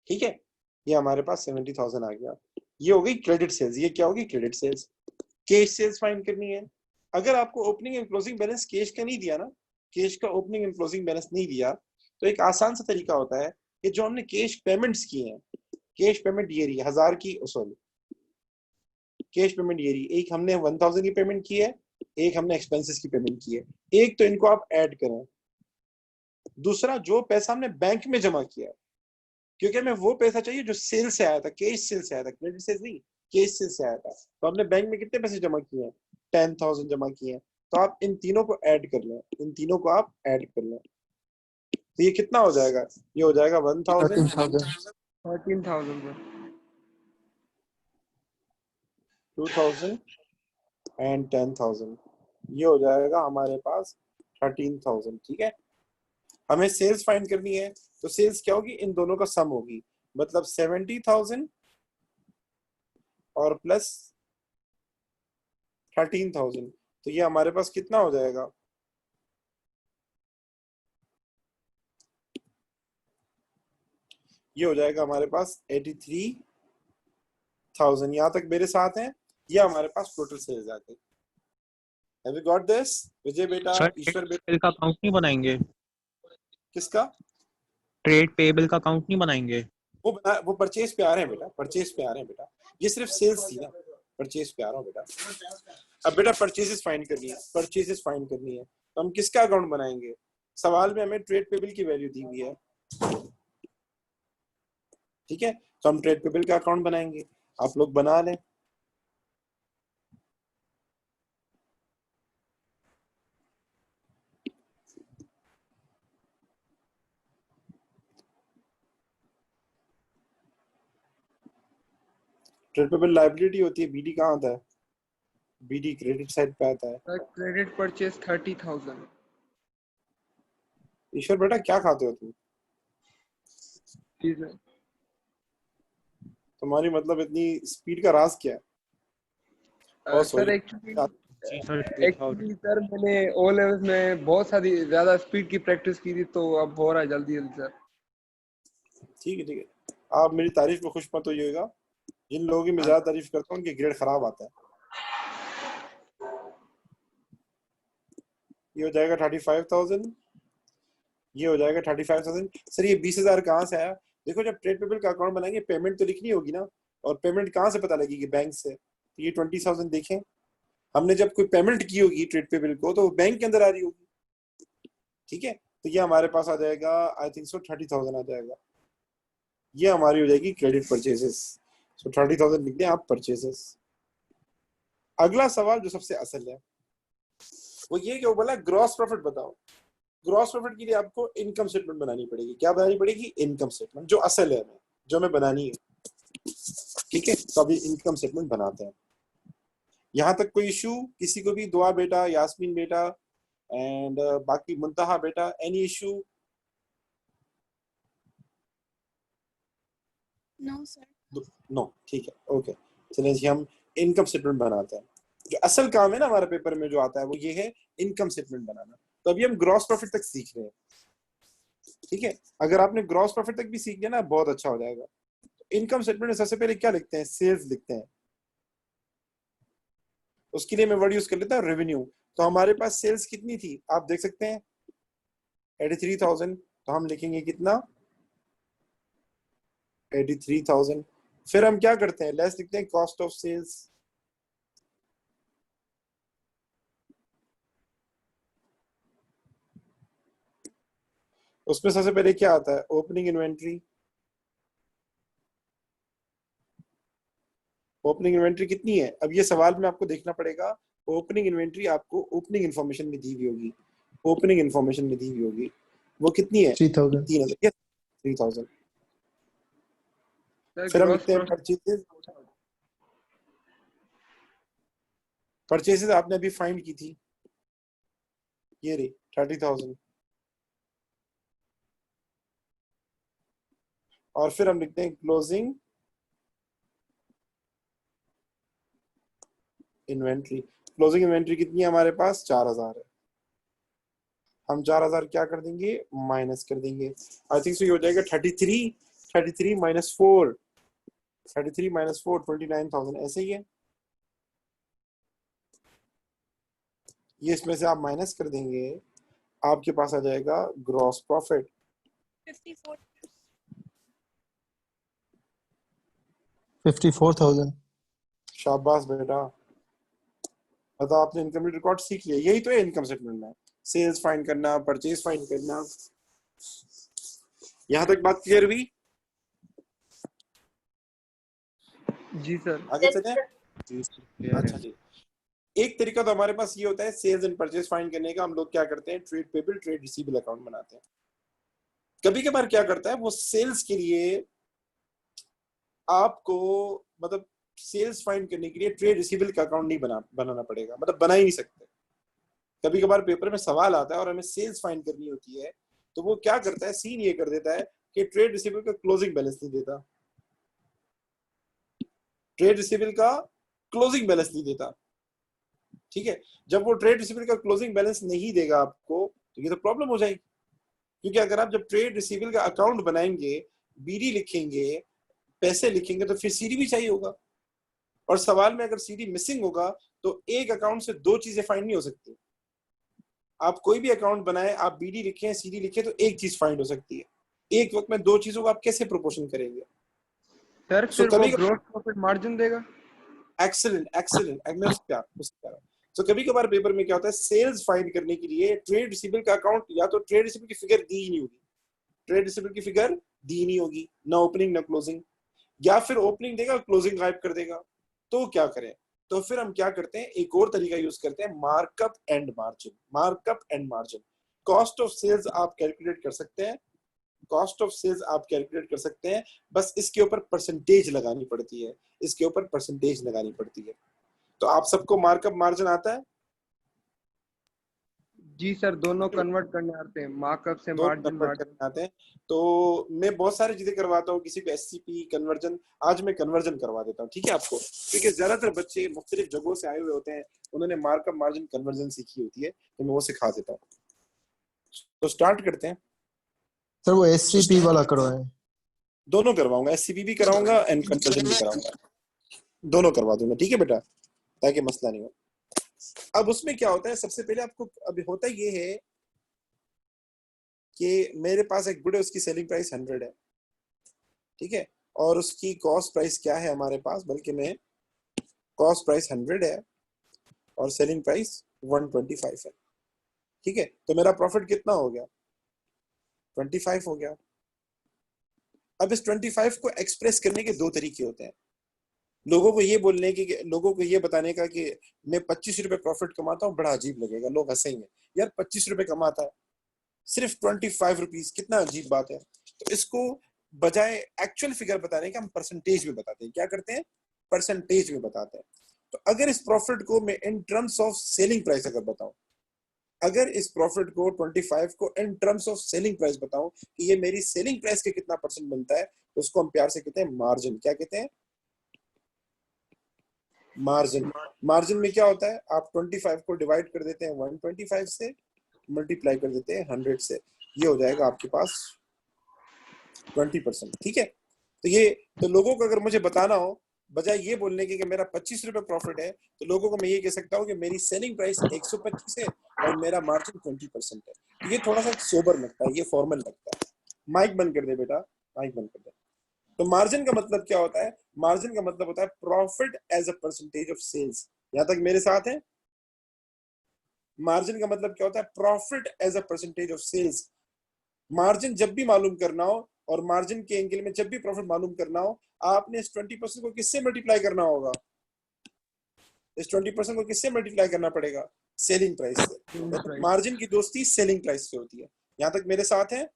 ठीक है, ये हमारे पास 70,000 आ गया। ये हो गई क्रेडिट सेल्स। ये क्या होगी? Credit sales. Cash sales find करनी है। अगर आपको opening and closing balance cash का नहीं दिया ना, कैश का ओपनिंग एंड क्लोजिंग बैलेंस नहीं दिया, तो एक आसान सा तरीका होता है कि जो हमने कैश पेमेंट्स किए हैं, कैश पेमेंट ये रही 1000 की, सॉरी कैश पेमेंट ये रही, एक हमने 1000 की पेमेंट की है, एक हमने एक्सपेंसेस की पेमेंट की है। एक तो इनको आप ऐड करें। दूसरा, जो पैसा हमने बैंक में जमा किया है, क्योंकि हमें वो पैसा चाहिए जो सेल से आया था, कैश सेल से आया था, क्रेडिट सेल नहीं, कैश सेल से आया था। तो हमने बैंक में कितने पैसे जमा किए हैं? 10,000 जमा किए हैं। तो आप इन तीनों को ऐड कर लें, इन तीनों को आप ऐड कर लें। तो ये कितना हो जाएगा? ये हो जाएगा 1,000, 13,000 सर। 2,000 एंड 10,000। ये हो जाएगा हमारे पास 13,000। ठीक है, हमें सेल्स फाइंड करनी है, तो सेल्स क्या होगी? इन दोनों का सम होगी, मतलब 70,000 और प्लस 13,000। तो ये हमारे पास कितना हो जाएगा? ये हो जाएगा हमारे पास 83,000। यहां तक मेरे साथ हैं? ये हमारे पास टोटल सेल्स आ गई। Have you got this? विजय बेटा, ईश्वर बेटा, पेबल का अकाउंट नहीं बनाएंगे? किसका? ट्रेड पेबल का अकाउंट नहीं बनाएंगे? वो परचेज पे आ रहे हैं बेटा, परचेज पे आ रहे हैं बेटा। ये सिर्फ सेल्स थी ना, परचेज पे आ रहा हूँ बेटा। अब बेटा परचेसेस फाइंड करनी है, परचेसेस फाइंड करनी है, तो हम किसका अकाउंट बनाएंगे? सवाल में हमें ट्रेड पेबल की वैल्यू दी हुई है, ठीक है, तो हम ट्रेड पेबल का अकाउंट बनाएंगे। आप लोग बना लें। ट्रेड पेबल लायबिलिटी होती है, बीडी कहाँ आता है? बीडी क्रेडिट साइड पे आता है। Sir credit purchase 30,000। ईश्वर बेटा क्या खाते हो तुम? जी सर। तुम्हारी मतलब इतनी स्पीड का राज क्या है? सर सॉरी, एक्चुअली जी सर सर मैंने ओ लेवल्स में बहुत सारी ज्यादा स्पीड की प्रैक्टिस की थी, तो अब हो रहा है जल्दी जल्दी सर। ठीक है ठीक है, आप मेरी तारीफ में खुश मत होइएगा। जिन लोगों की मैं ज्यादा तारीफ करता हूँ उनके ग्रेड खराब आता है। ये हो जाएगा 35,000, ये हो जाएगा 35,000। सर ये 20,000 कहाँ से आया? देखो जब ट्रेड पेबल का अकाउंट बनाएंगे पेमेंट तो लिखनी होगी ना, और पेमेंट कहाँ से पता लगेगी? बैंक से। तो ये 20,000 देखें, हमने जब कोई पेमेंट की होगी ट्रेड पेबल को तो वो बैंक के अंदर आ रही होगी, ठीक है, तो ये हमारे पास आ जाएगा, आई थिंक सो 30,000 आ जाएगा। ये हमारी हो जाएगी क्रेडिट परचेसेस। सो 30,000 लिख दें आप परचेसेस। अगला सवाल जो सबसे असल है वो ये कि वो बोला ग्रॉस प्रॉफिट बताओ। ग्रॉस प्रॉफिट के लिए आपको इनकम स्टेटमेंट बनानी पड़ेगी। क्या बनानी पड़ेगी? इनकम स्टेटमेंट, जो असल है हमें, जो हमें बनानी है, ठीक है। तो अभी इनकम स्टेटमेंट बनाते हैं। यहाँ तक कोई इशू किसी को भी? दुआ बेटा, यास्मीन बेटा एंड बाकी मुंतहा बेटा, any issue? No sir. No, ठीक है, ओके। चलिए जी हम इनकम स्टेटमेंट बनाते हैं। जो असल काम है ना हमारे पेपर में जो आता है वो ये है इनकम स्टेटमेंट बनाना। तो अभी हम ग्रॉस प्रॉफिट तक सीख रहे हैं, ठीक है। अगर आपने ग्रॉस प्रॉफिट तक भी सीख लिया ना बहुत अच्छा हो जाएगा। इनकम स्टेटमेंट में सबसे पहले क्या लिखते हैं? सेल्स लिखते हैं। उसके लिए मैं वर्ड यूज कर लेता हूँ रेवेन्यू। तो हमारे पास सेल्स कितनी थी आप देख सकते हैं, 83,000। तो हम लिखेंगे कितना? 83,000। फिर हम क्या करते हैं? लेस लिखते हैं कॉस्ट ऑफ सेल्स। उसमें सबसे पहले क्या आता है? Opening inventory. ओपनिंग इन्वेंट्री कितनी है? अब ये सवाल में आपको देखना पड़ेगा। ओपनिंग इन्वेंट्री आपको ओपनिंग इन्फॉर्मेशन में दी हुई होगी, ओपनिंग इन्फॉर्मेशन में दी हुई होगी। वो कितनी है? 3,000। 3,000। सर फिर हम ग्रॉस लिखते हैं परचेजेस। परचेजेस आपने अभी फाइंड की थी, ये रही 30,000। और फिर हम लिखते हैं क्लोजिंग इन्वेंट्री। क्लोजिंग इन्वेंट्री कितनी है हमारे पास? 4,000 है। हम 4,000 क्या कर देंगे? माइनस कर देंगे। आई थिंक सो ये हो जाएगा 33। 33 माइनस 4, 33 माइनस 4 29,000, ऐसे ही है। ये इसमें से आप माइनस कर देंगे, आपके पास आ जाएगा ग्रॉस प्रॉफिट 54,000। शाबाश बेटा, मतलब आपने इनकम रिकॉर्ड सीख लिया। यही तो है इनकम स्टेटमेंट में, सेल्स फाइंड करना, परचेज फाइंड करना। यहां तक बात क्लियर हुई? जी सर। आगे चले? जी सर क्लियर अच्छा है। जी। एक तरीका तो हमारे पास ये होता है सेल्स एंड परचेज फाइंड करने का। हम लोग क्या करते हैं? Trade payable trade receivable account बनाते हैं। कभी कभार क्या करता है वो सेल्स के लिए आपको, मतलब सेल्स फाइंड करने के लिए ट्रेड रिसीवेबल का अकाउंट नहीं बनाना पड़ेगा, मतलब बना ही नहीं सकते। कभी कभार पेपर में सवाल आता है और हमें सेल्स फाइंड करनी होती है, तो वो क्या करता है, सीन ये कर देता है कि ट्रेड रिसीवेबल का क्लोजिंग बैलेंस नहीं देता, ट्रेड रिसीवेबल का क्लोजिंग बैलेंस नहीं देता, ठीक है। जब वो ट्रेड रिसीवेबल का क्लोजिंग बैलेंस नहीं देगा आपको, तो ये तो प्रॉब्लम हो जाएगी। क्योंकि अगर आप जब ट्रेड रिसीवेबल का अकाउंट बनाएंगे, बीडी लिखेंगे, पैसे लिखेंगे, तो फिर सीडी भी चाहिए होगा। और सवाल में अगर सीडी मिसिंग होगा तो एक अकाउंट से दो चीजें फाइंड नहीं हो सकती। आप कोई भी अकाउंट बनाए, आप बीडी लिखें, सीडी लिखें, तो एक चीज फाइंड हो सकती है। एक वक्त में दो चीजों को आप कैसे प्रोपोर्शन करेंगे? सर सो फिर वो कभी ग्रॉस प्रॉफिट मार्जिन देगा? एक्सीलेंट एक्सीलेंट, मैं उससे कह रहा हूं। तो कभी कभार पेपर में क्या होता है, सेल्स फाइंड करने के लिए ट्रेड रिसीवेबल का अकाउंट, या तो ट्रेड रिसीवेबल की फिगर दी ही नहीं होगी, ट्रेड रिसीवेबल की फिगर दी नहीं होगी, ना ओपनिंग ना क्लोजिंग, या फिर ओपनिंग देगा क्लोजिंग गायब कर देगा। तो क्या करें? तो फिर हम क्या करते हैं, एक और तरीका यूज करते हैं, markup and margin. Markup and margin, cost of sales आप कैलकुलेट कर सकते हैं, कॉस्ट ऑफ सेल्स आप कैलकुलेट कर सकते हैं, बस इसके ऊपर परसेंटेज लगानी पड़ती है, इसके ऊपर परसेंटेज लगानी पड़ती है। तो आप सबको मार्कअप मार्जिन आता है? जी सर, दोनों कन्वर्ट करने आते हैं, मार्कअप से दो मार्जिन, कन्वर्ट मार्जिन। करने आते हैं। तो मैं बहुत सारी चीजें करवाता हूँ, किसी को एससीपी कन्वर्जन, आज मैं कन्वर्जन करवा देता हूँ, ठीक है आपको, क्योंकि ज्यादातर बच्चे मुख्तलिफ जगहों से आए हुए होते हैं, उन्होंने मार्कअप मार्जिन कन्वर्जन सीखी होती है, तो मैं वो सिखा देता हूँ। तो स्टार्ट करते हैं। सर वो एससीपी वाला करवाएं। दोनों करवाऊंगा, एससीपी भी कराऊंगा एंड कन्वर्जन भी कराऊंगा, दोनों करवा दूंगा, ठीक है बेटा, ताकि मसला नहीं हो। अब उसमें क्या होता है, सबसे पहले आपको अभी होता ये है कि मेरे पास एक गुड है, उसकी सेलिंग प्राइस 100 है, ठीक है, और उसकी कॉस्ट प्राइस क्या है हमारे पास, बल्कि मैं कॉस्ट प्राइस 100 है और सेलिंग प्राइस 125 है, ठीक है। तो मेरा प्रॉफिट कितना हो गया? 25 हो गया। अब इस 25 को एक्सप्रेस करने के दो तरीके होते हैं। लोगों को ये बोलने की, लोगों को ये बताने का कि मैं 25 रुपए प्रॉफिट कमाता हूँ, बड़ा अजीब लगेगा, लोग हंसेंगे, यार 25 रुपए कमाता है, सिर्फ 25 रुपीज, कितना अजीब बात है। तो इसको बजाय एक्चुअल फिगर बताने के हम परसेंटेज में बताते हैं। क्या करते हैं? परसेंटेज में बताते हैं। तो अगर इस प्रॉफिट को मैं in terms of selling price अगर बताऊं, अगर इस प्रॉफिट को 25 को in terms of selling price बताऊं कि ये मेरी सेलिंग प्राइस के कितना परसेंट बनता है, तो उसको हम प्यार से कहते हैं मार्जिन। क्या कहते हैं? मार्जिन। मार्जिन में क्या होता है, आप 25 को डिवाइड कर देते हैं 125 से, मल्टीप्लाई कर देते हैं 100 से, ये हो जाएगा आपके पास 20%, ठीक है। तो ये, तो लोगों को अगर मुझे बताना हो, बजाय ये बोलने के कि मेरा 25 रुपए प्रॉफिट है, तो लोगों को मैं ये कह सकता हूँ कि मेरी सेलिंग प्राइस 125 है और मेरा मार्जिन 20% है। तो ये थोड़ा सा सोबर लगता है, ये फॉर्मल लगता है। माइक बंद कर दे बेटा, माइक बंद कर दे। तो मार्जिन का मतलब क्या होता है? मार्जिन का मतलब होता है profit as a percentage of sales. यहां तक मेरे साथ है? मार्जिन का मतलब क्या होता है? Profit as a percentage of sales. Margin जब भी मालूम करना हो और मार्जिन के एंगल में जब भी प्रॉफिट मालूम करना हो, आपने इस 20% को किससे मल्टीप्लाई करना होगा? इस 20% को किससे मल्टीप्लाई करना पड़ेगा? सेलिंग प्राइस से। मार्जिन की दोस्ती सेलिंग प्राइस से होती है। यहां तक मेरे साथ है?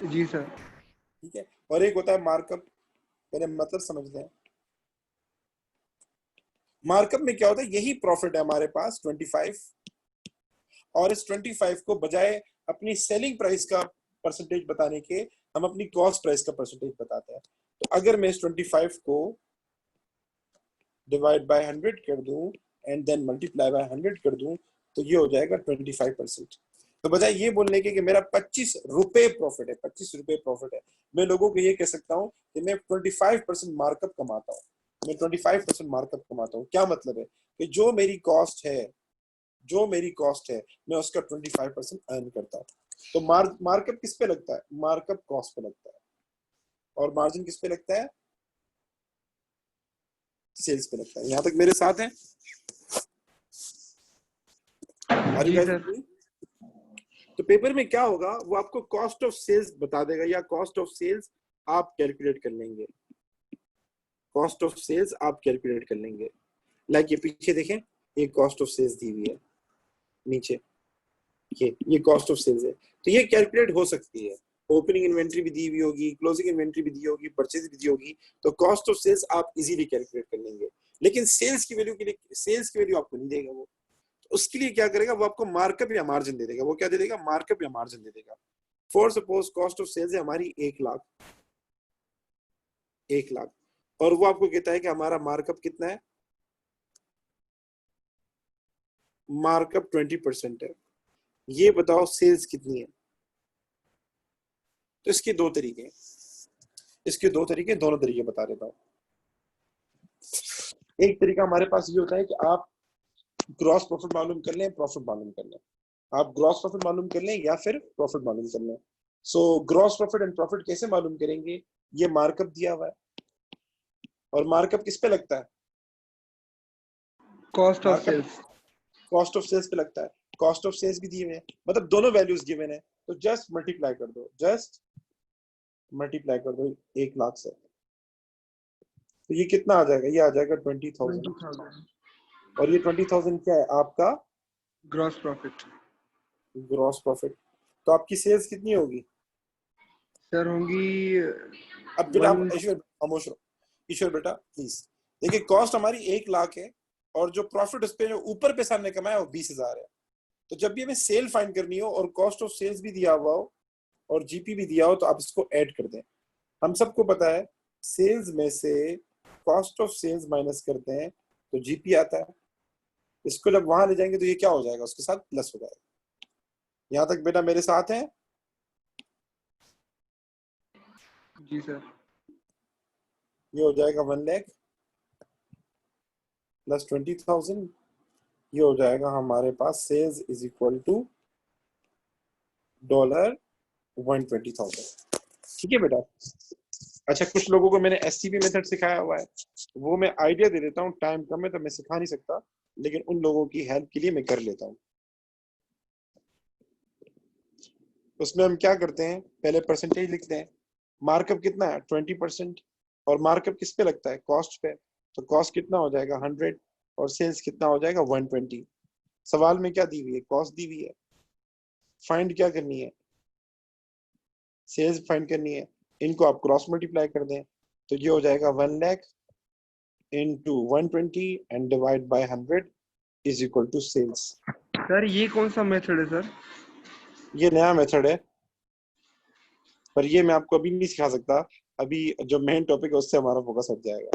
जी सर। ठीक है। और एक होता है मार्कअप, मेरे मतलब समझते हैं। मार्कअप में क्या होता है, यही प्रॉफिट है हमारे पास 25, और इस 25 को बजाय अपनी सेलिंग प्राइस का परसेंटेज बताने के हम अपनी कॉस्ट प्राइस का परसेंटेज बताते हैं। तो अगर मैं इस 25 को डिवाइड बाय 100 कर दूं एंड देन मल्टीप्लाई बाय 100 कर दूं, तो ये हो जाएगा 25%। तो बजाय ये बोलने के कि मेरा 25 रुपए प्रॉफिट है, 25 रुपए प्रॉफिट है, मैं लोगों को ये कह सकता हूं कि मैं 25% मार्कअप कमाता हूं, मैं 25% मार्कअप कमाता हूं। क्या मतलब है कि जो मेरी कॉस्ट है, जो मेरी कॉस्ट है, मैं उसका 25% अर्न करता हूं। तो मार्कअप किस पे लगता है? मार्कअप कॉस्ट पे लगता है। और मार्जिन किस पे लगता है? सेल्स पे लगता है। यहां तक मेरे साथ है? जी सर। तो पेपर में क्या होगा, वो आपको कॉस्ट ऑफ सेल्स बता देगा, या कॉस्ट ऑफ सेल्स आप कैलकुलेट कर लेंगे, कॉस्ट ऑफ सेल्स आप कैलकुलेट कर लेंगे। लाइक ये पीछे देखें, ये कॉस्ट ऑफ सेल्स दी हुई है नीचे, ये कॉस्ट ऑफ सेल्स है, तो ये कैलकुलेट हो सकती है। ओपनिंग इन्वेंट्री भी दी हुई होगी, क्लोजिंग इन्वेंट्री भी दी होगी, परचेज भी दी होगी, तो कॉस्ट ऑफ सेल्स आप इजीली कैलकुलेट कर लेंगे। लेकिन सेल्स की वैल्यू के लिए, सेल्स की वैल्यू आपको नहीं देगा वो, तो उसके लिए क्या करेगा, वो आपको मार्कअप या मार्जिन दे देगा। वो क्या दे देगा? मार्कअप या मार्जिन दे देगा। For suppose cost of sales है हमारी 1 लाख, 1 लाख, और वो आपको कहता है कि हमारा मार्कअप कितना है, मार्कअप 20% है, ये बताओ सेल्स कितनी है। तो इसके दो तरीके हैं, इसके दो तरीके, दोनों तरीके बता देता हूं। एक तरीका हमारे पास ये होता है कि आप ग्रॉस प्रॉफिट मालूम कर लें, प्रॉफिट मालूम कर लें, आप ग्रॉस प्रॉफिट मालूम कर लें या फिर प्रॉफिट मालूम कर लें। So gross profit and profit कैसे मालूम करेंगे? ये मार्कअप दिया हुआ है, और मार्कअप किस पे लगता है? Cost of markup sales. Cost of sales पे लगता है, कॉस्ट ऑफ सेल्स भी दिए हुए हैं, मतलब दोनों वैल्यूज गिवन है, तो जस्ट मल्टीप्लाई कर दो, जस्ट मल्टीप्लाई कर दो 1 लाख से, तो ये कितना आ जाएगा, ये आ जाएगा 20,000, 20,000 और ये 20,000 क्या है आपका ग्रॉस प्रॉफिट। Gross profit. तो आपकी सेल्स कितनी होगी? सर होंगी अब बेटा आप 1। ईश्वर खामोश रहो, ईश्वर बेटा प्लीज देखिए, कॉस्ट हमारी 1 लाख है और जो प्रॉफिट उस पे जो ऊपर पैसा हमने कमाया वो 20,000 है। तो जब भी हमें सेल फाइंड करनी हो और कॉस्ट ऑफ सेल्स भी दिया हुआ हो और जीपी भी दिया हो, तो आप इसको ऐड कर दें। हम सबको पता है सेल्स में से कॉस्ट ऑफ सेल्स माइनस करते हैं तो जीपी आता है, इसको जब वहां ले जाएंगे तो ये क्या हो जाएगा, उसके साथ प्लस हो जाएगा। यहां तक बेटा मेरे साथ है? जी सर। ये हो जाएगा 1 लाख प्लस 20,000, ये हो जाएगा हमारे पास सेल्स इज इक्वल टू $120,000। ठीक है बेटा। अच्छा, कुछ लोगों को मैंने एससीपी मेथड सिखाया हुआ है, वो मैं आइडिया दे देता हूँ, टाइम कम है तो मैं सिखा नहीं सकता, लेकिन उन लोगों की हेल्प के लिए मैं कर लेता हूँ। उसमें हम क्या करते हैं, पहले परसेंटेज लिखते हैं, मार्कअप कितना है 20%, और मार्कअप किस पे लगता है, कॉस्ट पे, तो कॉस्ट कितना हो जाएगा 100 और सेल्स कितना हो जाएगा 120। सवाल में क्या दी हुई है, कॉस्ट दी हुई है, फाइंड क्या करनी है, सेल्स फाइंड करनी है, इनको आप क्रॉस मल्टीप्लाई कर दें तो ये हो जाएगा 1 lakh into 120 and divide by 100 is equal to sales। Sir ये कौन सा मेथड है सर? ये नया मेथड है, पर ये मैं आपको अभी नहीं सिखा सकता, अभी जो मेन टॉपिक है उससे हमारा फोकस हट जाएगा,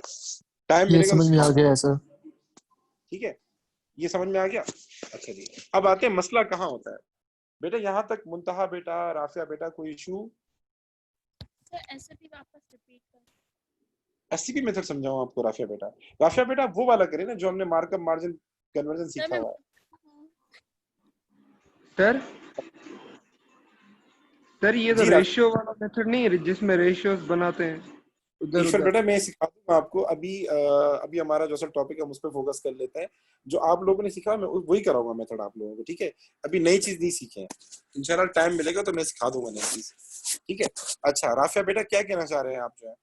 टाइम ये मिलेगा तो समझ में आ सिखाऊंगा। गया है सर। ठीक है, ये समझ में आ गया। अच्छा जी, अब आते हैं मसला कहाँ होता है बेटा, यहाँ तक मुंतहा बेटा, राफिया बेटा, कोई इशू? सर ऐसे भी वापस रिपीट कर। एससीपी मेथड समझाऊं आपको राफिया बेटा? राफिया बेटा वो वाला करें ना जो हमने मार्कअप मार्जिन कन्वर्जन सर सीखा मैं हुआ है। सर सर ये तो जी राफिया, रेशियो वाला मेथड नहीं है जिसमें रेशियोज बनाते हैं उधर ईश्वर उधर? बेटा मैं सिखा दूंगा आपको, अभी हमारा जो सा टॉपिक है हम उस पर फोकस कर लेते हैं। जो आप लोगों ने सीखा मैं वही कराऊंगा मेथड आप लोगों को, ठीक है? अभी नई चीज नहीं सीखे हैं, इंशाल्लाह टाइम मिलेगा तो मैं सिखा दूंगा नई चीज, ठीक है? अच्छा राफिया बेटा क्या कहना चाह रहे हैं आप जो है?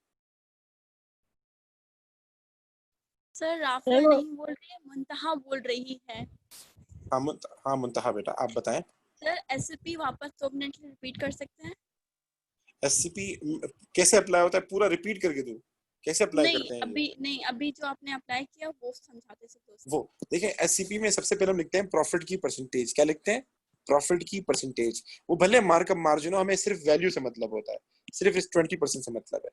सर राफिया नहीं बोल रही है, मुंतहा बोल रही है। हाँ मुंतहा बेटा आप बताएं। सर एसपी वापस 2 मिनट रिपीट कर सकते हैं? एससीपी कैसे अप्लाई होता है, पूरा रिपीट करके दूं, कैसे अप्लाई नहीं करते हैं ये? अभी नहीं, अभी जो आपने अप्लाई किया वो समझाते सब दोस्त। वो देखें, एससीपी में सबसे पहले हम लिखते हैं प्रॉफिट की परसेंटेज। क्या लिखते हैं? प्रॉफिट की परसेंटेज। वो भले मार्कअप मार्जिन हो, हमें सिर्फ वैल्यू से मतलब होता है, सिर्फ इस 20% से मतलब है,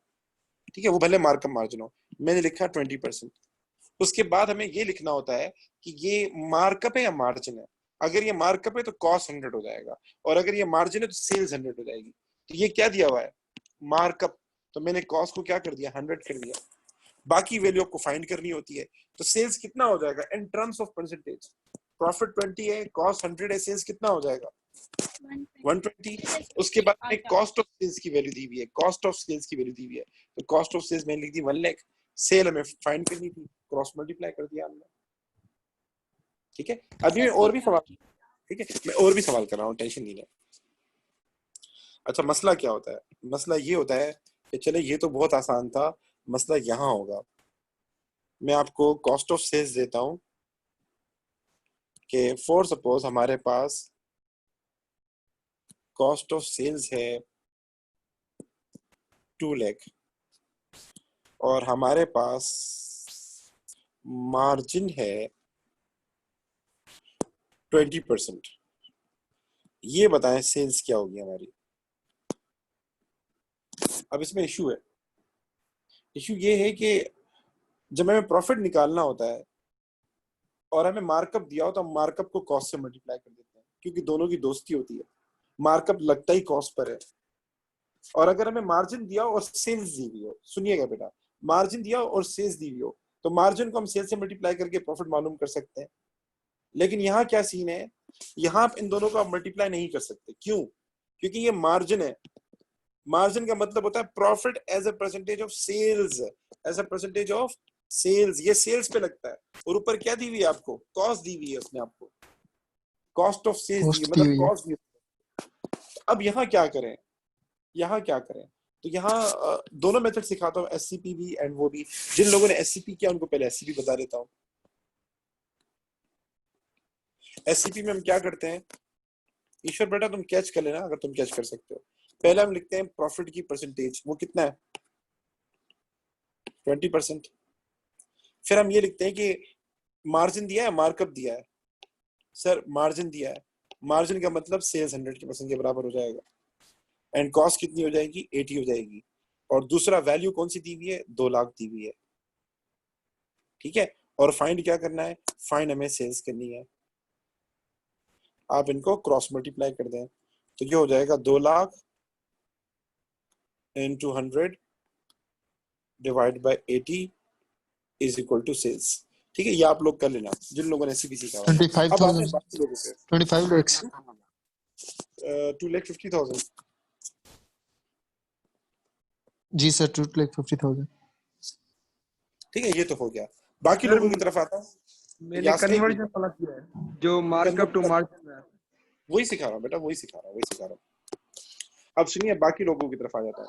ठीक है? वो भले मार्कअप मार्जिन हो, मैंने लिखा 20%। उसके बाद हमें ये लिखना होता है कि ये मार्कअप है या मार्जिन है। अगर ये मार्कअप है तो कॉस्ट 100 हो जाएगा, और अगर ये मार्जिन है तो सेल्स 100 हो जाएगी। तो ये क्या दिया हुआ है, मार्कअप, तो मैंने कॉस्ट को क्या कर दिया, 100 कर दिया। बाकी वैल्यू आपको फाइंड करनी होती है। तो सेल्स कितना हो जाएगा in terms of percentage, profit 20 है, कॉस्ट 100 है, सेल्स कितना हो जाएगा 120। उसके बाद में कॉस्ट ऑफ सेल्स की वैल्यू दी हुई है, कॉस्ट ऑफ सेल्स की वैल्यू दी हुई है, तो कॉस्ट ऑफ सेल्स मैंने लिख दी 1 लाख, सेल हमें फाइंड करनी थी, क्रॉस मल्टीप्लाई कर दिया हमने, ठीक है? अभी मैं और भी सवाल, ठीक है, मैं और भी सवाल कर रहा हूँ, टेंशन नहीं ले। अच्छा मसला क्या होता है, मसला ये होता है कि चले ये तो बहुत आसान था, मसला यहाँ होगा। मैं आपको कॉस्ट ऑफ सेल्स देता हूं कि फॉर सपोज हमारे पास कॉस्ट ऑफ सेल्स है 2 लाख और हमारे पास मार्जिन है 20%। ये बताएं सेल्स क्या होगी हमारी? अब इसमें इशू है, इशू ये है कि जब हमें प्रॉफिट निकालना होता है और हमें मार्कअप दिया हो तो हम मार्कअप को कॉस्ट से मल्टीप्लाई कर देते हैं, क्योंकि दोनों की दोस्ती होती है, मार्कअप लगता ही कॉस्ट पर है। और अगर हमें मार्जिन दिया हो और सेल्स दी हुई हो, सुनिएगा बेटा, मार्जिन दिया हो और सेल्स दी हुई हो तो मार्जिन को हम सेल्स से मल्टीप्लाई करके प्रॉफिट मालूम कर सकते हैं। लेकिन यहाँ क्या सीन है, यहाँ आप इन दोनों को आप मल्टीप्लाई नहीं कर सकते। क्यों? क्योंकि ये मार्जिन है, मार्जिन का मतलब होता है profit as a percentage of sales, as a percentage of sales, ये सेल्स पे लगता है, और ऊपर क्या दी हुई है आपको, कॉस्ट दी हुई है उसने आपको, कॉस्ट ऑफ सेल्स दी है, कॉस्ट दी मतलब हुई है। कॉस्ट दी हुई है। अब यहाँ क्या करें, यहाँ क्या करें, तो यहाँ दोनों मेथड सिखाता हूँ, एससीपी भी एंड वो भी। जिन लोगों ने एससीपी किया उनको पहले एससीपी बता देता हूँ। एससीपी में हम क्या करते हैं, ईश्वर बेटा तुम कैच कर लेना अगर तुम कैच कर सकते हो। पहले हम लिखते हैं प्रॉफिट की परसेंटेज, वो कितना है, 20%। फिर हम ये लिखते हैं कि मार्जिन दिया है, मार्कअप दिया है, सर मार्जिन दिया है, मार्जिन का मतलब सेल्स 100% के बराबर हो जाएगा, एंड कॉस्ट कितनी हो जाएगी, 80 हो जाएगी, और दूसरा वैल्यू कौन सी दी हुई है, 2 लाख दी हुई है, ठीक है। और फाइंड क्या करना है, फाइंड हमें सेल्स करनी है। आप इनको क्रॉस मल्टीप्लाई कर दें तो ये हो जाएगा 2 lakh into 100 divide by 80 is equal to sales, ठीक है। ये आप लोग कर लेना जिन लोगों ने सीबी सीखा हुआ है। अब आते हैं 25,000, बाकी लोगों पे। 25 lakhs। 2,50,000, जी सर, 2,50,000। ठीक है, ये तो हो गया। बाकी सर, लोगों की तरफ आता हूँ। मैंने कन्वर्जन वाला किया है, जो मार्कअप टू मार्जिन है। वही सिखा रहा हूँ बेटा, वही सिखा रहा हूँ। अब सुनिए, बाकी लोगों की तरफ आ जाता है।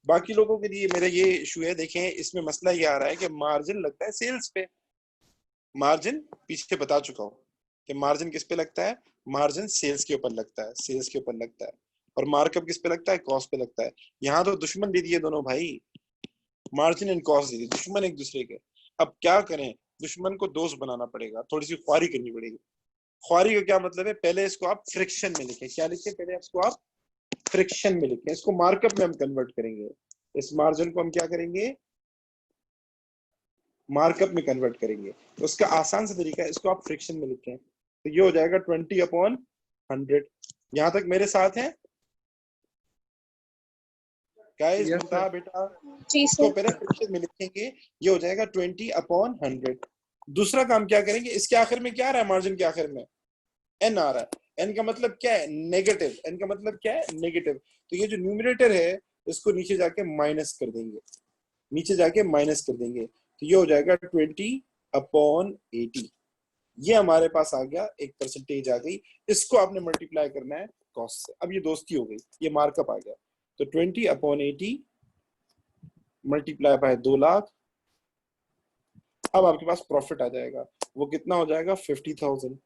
बाकी लोगों के लिए मेरा ये इशू है, देखें इसमें मसला ये आ रहा है कि मार्जिन लगता है सेल्स पे। मार्जिन पीछे बता चुका हूँ कि मार्जिन किस पे लगता है, मार्जिन सेल्स के ऊपर लगता है, सेल्स के ऊपर लगता है। और मार्कअप किस पे लगता है, कॉस्ट पे लगता है। यहाँ तो दुश्मन दे दिए दोनों भाई, मार्जिन एंड कॉस्ट दे दिए, दुश्मन एक दूसरे के। अब क्या करें, दुश्मन को दोस्त बनाना पड़ेगा, थोड़ी सी ख्वारी करनी पड़ेगी। ख्वारी का क्या मतलब है, पहले इसको आप फ्रिक्शन में लिखें। क्या लिखें, पहले इसको आप फ्रिक्शन में लिखें, इसको मार्कअप में हम कन्वर्ट करेंगे। इस मार्जिन को हम क्या करेंगे, मार्कअप में कन्वर्ट करेंगे। तो उसका आसान सा तरीका है, इसको आप फ्रिक्शन में लिखें तो ये हो जाएगा 20/100। यहां तक मेरे साथ हैं गाइस, Yes, मुंतहा sir. बेटा, जी इसको सर। पहले फ्रिक्शन में लिखेंगे, ये हो जाएगा 20/100। दूसरा काम क्या करेंगे, इसके आखिर में क्या आ रहा है, मार्जिन के आखिर में एन आ रहा है। एन का मतलब क्या है, नेगेटिव। एन का मतलब क्या है, नेगेटिव। तो ये जो न्यूमरेटर है इसको नीचे जाके माइनस कर देंगे, नीचे जाके माइनस कर देंगे, तो ये हो जाएगा 20/80। ये हमारे पास आ गया, एक परसेंटेज आ गई। इसको आपने मल्टीप्लाई करना है कॉस्ट से। अब ये दोस्ती हो गई, ये मार्कअप आ गया। तो 20/80 मल्टीप्लाई बाय 2 लाख। अब आपके पास प्रॉफिट आ जाएगा, वो कितना हो जाएगा, 50,000,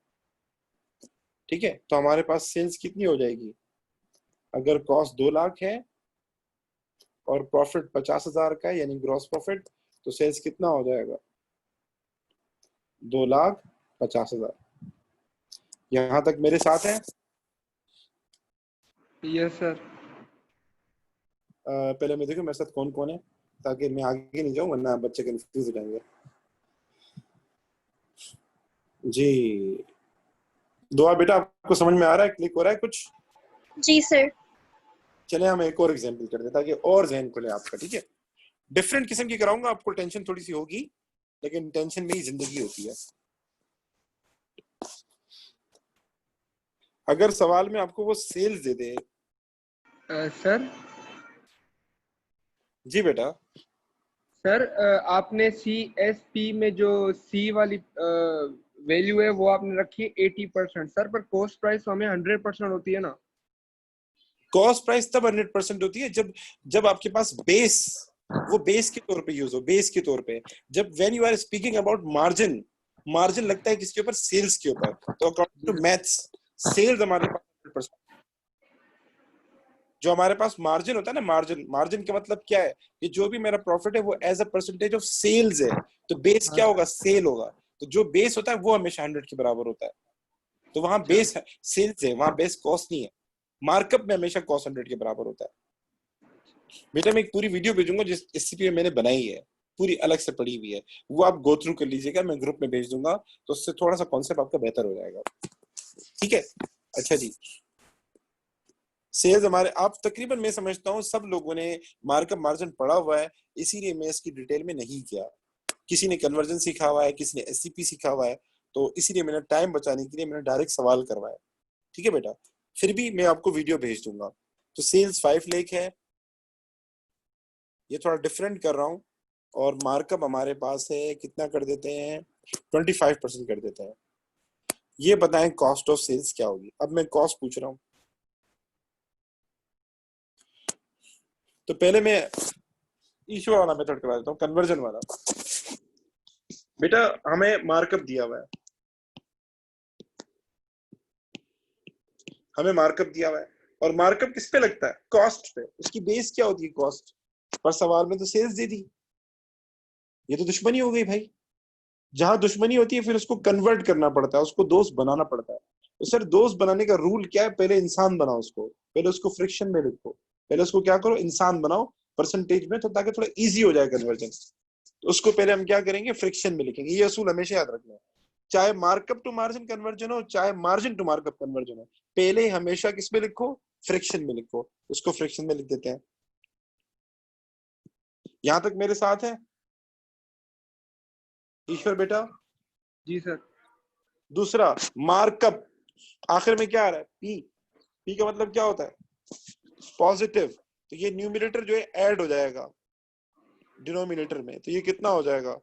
ठीक है। तो हमारे पास सेल्स कितनी हो जाएगी, अगर कॉस्ट 2 लाख है और प्रॉफिट 50,000 का है, यानी ग्रॉस प्रॉफिट, तो सेल्स कितना हो जाएगा, 2,50,000। यहां तक मेरे साथ है। Yes, sir. पहले मैं देखूं मेरे साथ कौन कौन है, ताकि मैं आगे नहीं जाऊं, वरना बच्चे कंफ्यूज हो जाएंगे। जी, दुआ बेटा, आपको समझ में आ रहा है, क्लिक हो रहा है कुछ? जी सर। चले हम एक और एग्जांपल कर दें ताकि और जहन खुले आपका, ठीक है। डिफरेंट किस्म की कराऊंगा, आपको टेंशन थोड़ी सी होगी, लेकिन टेंशन में ही जिंदगी होती है। अगर सवाल में आपको वो सेल्स दे दे, सर जी बेटा, सर आपने CSP में जो C वाली वैल्यू है वो आपने रखी है 80%, सर, पर कॉस्ट प्राइस हमें 100% होती है ना। कॉस्ट प्राइस तब 100% होती है जब आपके पास बेस, वो बेस के तौर पे यूज हो, बेस के तौर पे। जब when you are speaking about margin, margin लगता है किसके ऊपर, सेल्स के ऊपर। तो अकॉर्डिंग टू मैथ्स, सेल्स हमारे पास 100%। जो हमारे पास मार्जिन होता है ना, मार्जिन, मार्जिन का मतलब क्या है, कि जो भी मेरा प्रॉफिट है वो as a percentage of sales है। तो बेस क्या होगा, सेल होगा। तो जो बेस होता है वो हमेशा 100 के बराबर होता है। तो वहां बेस सेल्स है, वहां बेस कॉस्ट नहीं है। मार्कअप में हमेशा कॉस्ट 100 के बराबर होता है। बेटा मैं एक पूरी वीडियो भेजूंगा जिस एससीपी में मैंने बनाई है, पूरी अलग से पड़ी हुई है, वो आप गो थ्रू कर लीजिएगा, मैं ग्रुप में भेज दूंगा, तो उससे थोड़ा सा कॉन्सेप्ट आपका बेहतर हो जाएगा, ठीक है। अच्छा जी, सेल्स हमारे, आप तकरीबन मैं समझता हूँ सब लोगों ने मार्कअप मार्जिन पढ़ा हुआ है, इसीलिए मैं इसकी डिटेल में नहीं किया। किसी ने कन्वर्जन सीखा हुआ है, किसी ने एससीपी सीखा हुआ है, तो इसीलिए मैंने टाइम बचाने के लिए मैंने डायरेक्ट सवाल करवाया, ठीक है बेटा। फिर भी मैं आपको वीडियो भेज दूंगा। तो सेल्स 5 लाख है, ये थोड़ा डिफरेंट कर रहा हूँ, और मार्कअप हमारे पास है कितना कर देते हैं 25% कर देते हैं। ये बताएं कॉस्ट ऑफ सेल्स क्या होगी। अब मैं कॉस्ट पूछ रहा हूं, तो पहले मैं ईश्वर वाला मेथड करवा देता हूँ, कन्वर्जन वाला। बेटा हमें मार्कअप दिया हुआ है, हमें मार्कअप दिया हुआ है, और मार्कअप किस पे लगता है? कॉस्ट पे। उसकी बेस क्या होती है? कॉस्ट। पर सवाल में तो सेल्स दे दी, ये तो दुश्मनी हो गई भाई। जहां दुश्मनी होती है फिर उसको कन्वर्ट करना पड़ता है, उसको दोस्त बनाना पड़ता है। तो सर दोस्त बनाने का रूल क्या है? पहले इंसान बनाओ उसको, पहले उसको फ्रिक्शन में लिखो, पहले उसको क्या करो, इंसान बनाओ परसेंटेज में, तो ताकि थोड़ा इजी हो जाए कन्वर्जन। तो उसको पहले हम क्या करेंगे, फ्रिक्शन में लिखेंगे। ये असूल हमेशा याद रखना है, चाहे मार्कअप टू मार्जिन कन्वर्जन हो, चाहे मार्जिन टू मार्कअप कन्वर्जन हो, पहले हमेशा किस में लिखो? फ्रिक्शन में लिखो। उसको फ्रिक्शन में लिख देते हैं। यहां तक मेरे साथ है ईश्वर बेटा? जी सर। दूसरा मार्कअप, आखिर में क्या आ रहा है? पी। पी का मतलब क्या होता है? पॉजिटिव। तो ये न्यूमरेटर जो है ऐड हो जाएगा डिनोमिनेटर में, तो ये कितना हो जाएगा?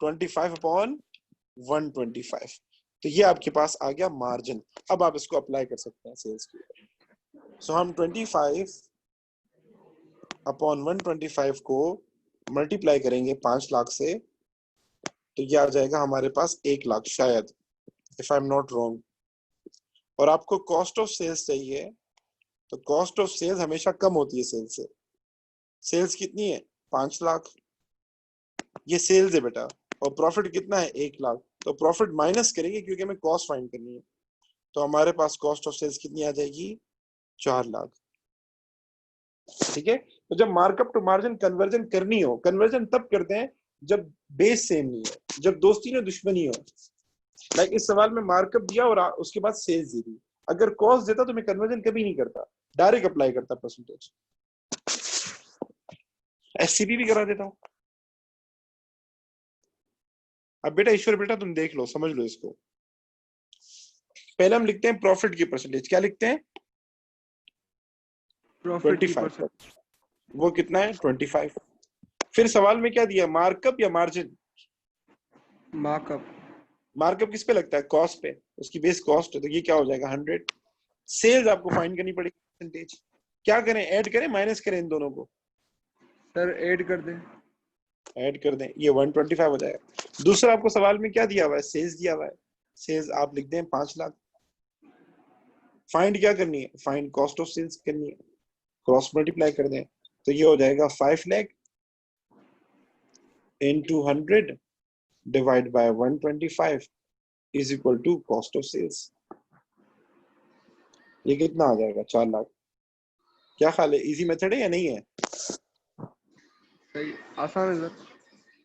25/125। तो ये आपके पास आ गया मार्जिन। अब आप इसको अप्लाई कर सकते हैं सेल्स के ऊपर। सो हम 25/125 को मल्टीप्लाई करेंगे 5 लाख से, तो ये आ जाएगा हमारे पास 1 लाख शायद, if I am not wrong. और आपको कॉस्ट ऑफ सेल्स चाहिए, तो कॉस्ट ऑफ सेल्स हमेशा कम होती है सेल्स से। सेल्स कितनी है? 5 लाख। ये सेल्स है बेटा, और प्रॉफिट कितना है? 1 लाख। तो प्रॉफिट माइनस करेंगे क्योंकि हमें कॉस्ट फाइंड करनी है। तो हमारे पास कॉस्ट ऑफ सेल्स कितनी आ जाएगी? 4 लाख। ठीक है। तो जब मार्कअप टू मार्जिन कन्वर्जन करनी हो, कन्वर्जन तब करते हैं जब बेस सेम नहीं है, जब दोस्ती ने दुश्मनी हो। लाइक इस सवाल में मार्कअप दिया और उसके बाद सेल्स दे दी। अगर कॉस्ट देता तो मैं कन्वर्जन कभी नहीं करता, डायरेक्ट अप्लाई करता परसेंटेज। एससीपी भी करा देता हूं। अब बेटा ईश्वर बेटा तुम देख लो, समझ लो इसको। पहले हम लिखते हैं प्रॉफिट की परसेंटेज। क्या लिखते हैं? प्रॉफिट की 25। वो कितना है? 25। फिर सवाल में क्या दिया? मार्कअप या मार्जिन? मार्कअप। मार्कअप किस पे लगता है? कॉस्ट पे। उसकी बेस कॉस्ट है, तो ये क्या हो जाएगा? 100। सेल्स आपको फाइंड करनी पड़ेगी परसेंटेज। क्या करें? ऐड करें माइनस करें इन दोनों को? सर ऐड कर दें। ऐड कर दें, ये 125 हो जाएगा। दूसरा आपको सवाल में क्या दिया हुआ है? सेल्स दिया हुआ है। सेल्स आप लिख दें 5 लाख। फाइंड क्या करनी है? फाइंड कॉस्ट ऑफ सेल्स करनी है। क्रॉस मल्टीप्लाई कर दें, तो ये हो जाएगा 5 lakh into 100 divide by 125 is equal to cost of sales. ये कितना आ जाएगा? 4 लाख। क्या ख्याल है? इजी मेथड है या नहीं है? सही, आसान है सर।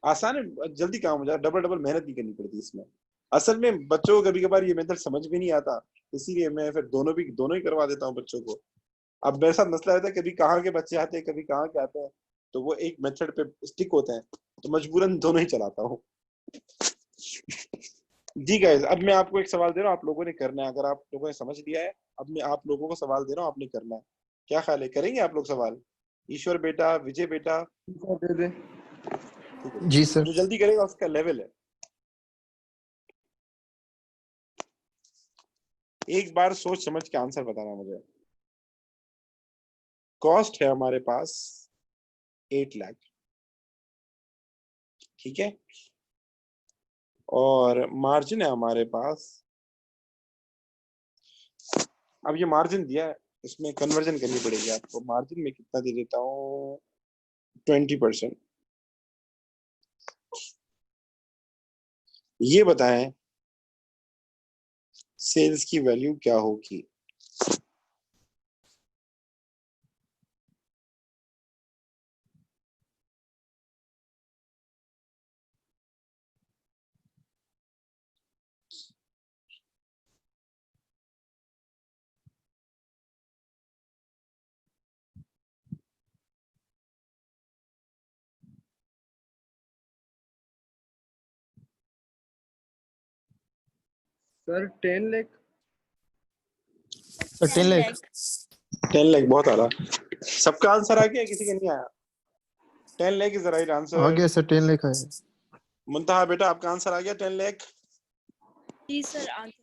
आसान है, जल्दी काम हो जाए, डबल डबल मेहनत नहीं करनी पड़ती इसमें। असल में बच्चों को कभी कभार ये मेथड समझ में नहीं आता, इसीलिए मैं फिर दोनों ही करवा देता हूँ बच्चों को। अब मेरे साथ मसला रहता है, कभी कहाँ के बच्चे आते हैं, कभी कहाँ के आते हैं, तो वो एक मेथड पे स्टिक होते हैं, तो मजबूरन दोनों ही चलाता हूँ। जी गाइस, अब मैं आपको एक सवाल दे रहा हूँ, आप लोगों ने करना है। अगर आप लोगों ने समझ लिया है, अब मैं आप लोगों को सवाल दे रहा हूँ, आपने करना है। क्या ख्याल है, करेंगे आप लोग सवाल? ईश्वर बेटा, विजय बेटा, दे दें। ठीक है। जी सर। जो जल्दी करेगा उसका लेवल है। एक बार सोच समझ के आंसर बताना मुझे। कॉस्ट है हमारे पास 8 लाख, ठीक है, और मार्जिन है हमारे पास। अब ये मार्जिन दिया है, इसमें कन्वर्जन करनी पड़ेगी आपको। मार्जिन में कितना दे देता हूँ? 20%। ये बताएं सेल्स की वैल्यू क्या होगी? सर 10 लाख। सर 10 लाख। 10 लाख बहुत आ रहा। सबका आंसर आ गया, किसी का नहीं आया? 10 lakh is the right ah answer. गया सर 10 लाख है। मुंतहा बेटा आपका आंसर आ गया 10 लाख। जी सर आ गया।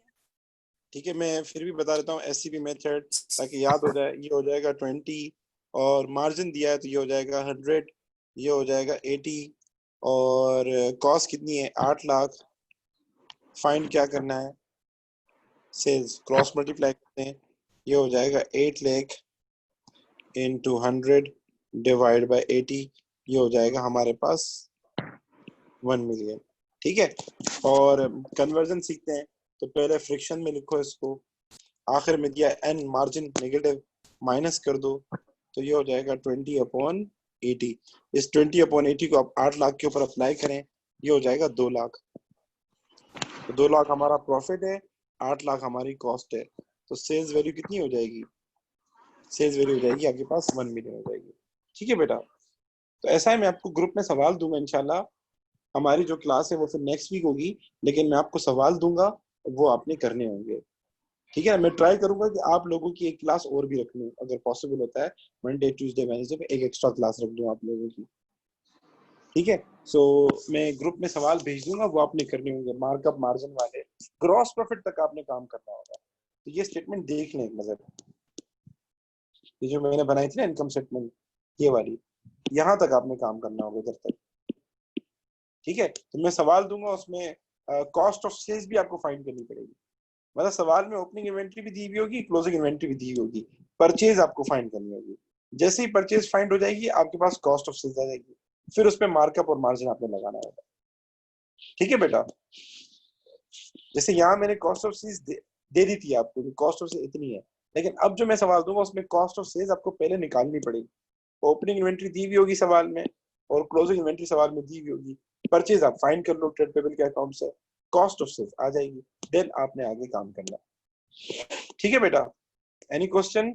ठीक है, मैं फिर भी बता देता हूँ एससीपी मेथड ताकि याद हो जाए। ये हो जाएगा 20 और मार्जिन दिया है तो ये हो जाएगा 100, ये हो जाएगा 80 और कॉस्ट कितनी है 8 लाख। फाइंड क्या करना है, सेल्स क्रॉस मल्टीप्लाई करते हैं, ये हो जाएगा 8 लाख इंटू 100 डिवाइड बाय 80, ये हो जाएगा हमारे पास 1 मिलियन। ठीक है, और कन्वर्जन सीखते हैं तो पहले फ्रिक्शन में लिखो इसको, आखिर में दिया एन मार्जिन नेगेटिव माइनस कर दो तो ये हो जाएगा 20/80। इस 20/80 को आप 8 लाख के ऊपर अप्लाई करें, ये हो जाएगा 2 लाख। तो 2 लाख हमारा प्रॉफिट है, 8 लाख हमारी कॉस्ट है। तो सेल्स वैल्यू कितनी हो जाएगी, सेल्स वैल्यू हो जाएगी आपके पास 1 मिलियन हो जाएगी। ठीक है बेटा, तो ऐसा है मैं आपको ग्रुप में सवाल दूंगा इंशाल्लाह। हमारी जो क्लास है वो फिर नेक्स्ट वीक होगी, लेकिन मैं आपको सवाल दूंगा वो आपने करने होंगे। ठीक है, मैं ट्राई करूंगा कि आप लोगों की एक क्लास और भी रख लूं, अगर पॉसिबल होता है मंडे ट्यूसडे वेडनेसडे में एक एक्स्ट्रा क्लास रख दूं आप लोगों की। ठीक है, सो मैं ग्रुप में सवाल भेज दूंगा, वो आपने करने होंगे, मार्कअप मार्जिन वाले, ग्रॉस प्रॉफिट तक आपने काम करना होगा। तो ये स्टेटमेंट देख लें एक नजर, ये जो मैंने बनाई थी ना इनकम स्टेटमेंट, ये वाली, यहाँ तक आपने काम करना होगा इधर तक। ठीक है, तो मैं सवाल दूंगा, उसमें कॉस्ट ऑफ सेल्स भी आपको फाइंड करनी पड़ेगी। मतलब सवाल में ओपनिंग इन्वेंट्री भी दी हुई होगी, क्लोजिंग इन्वेंट्री भी दी हुई होगी, परचेज आपको फाइंड करनी होगी। जैसे ही परचेज फाइंड हो जाएगी आपके पास कॉस्ट ऑफ सेल्स आ जाएगी, फिर उसमें मार्कअप और मार्जिन आपने लगाना होगा। ठीक है बेटा, जैसे यहाँ मैंने कॉस्ट ऑफ सेल्स दे दी थी आपको, कॉस्ट ऑफ सेल्स इतनी है, लेकिन अब जो मैं सवाल दूंगा उसमें कॉस्ट ऑफ सेल्स आपको पहले निकालनी पड़ेगी। ओपनिंग इन्वेंट्री दी हुई होगी सवाल में और क्लोजिंग इन्वेंट्री सवाल में दी हुई होगी, परचेज आप फाइंड कर लो ट्रेड पेबल के अकाउंट से, कॉस्ट ऑफ सेल्स आ जाएगी, देन आपने आगे काम करना। ठीक है बेटा, एनी क्वेश्चन?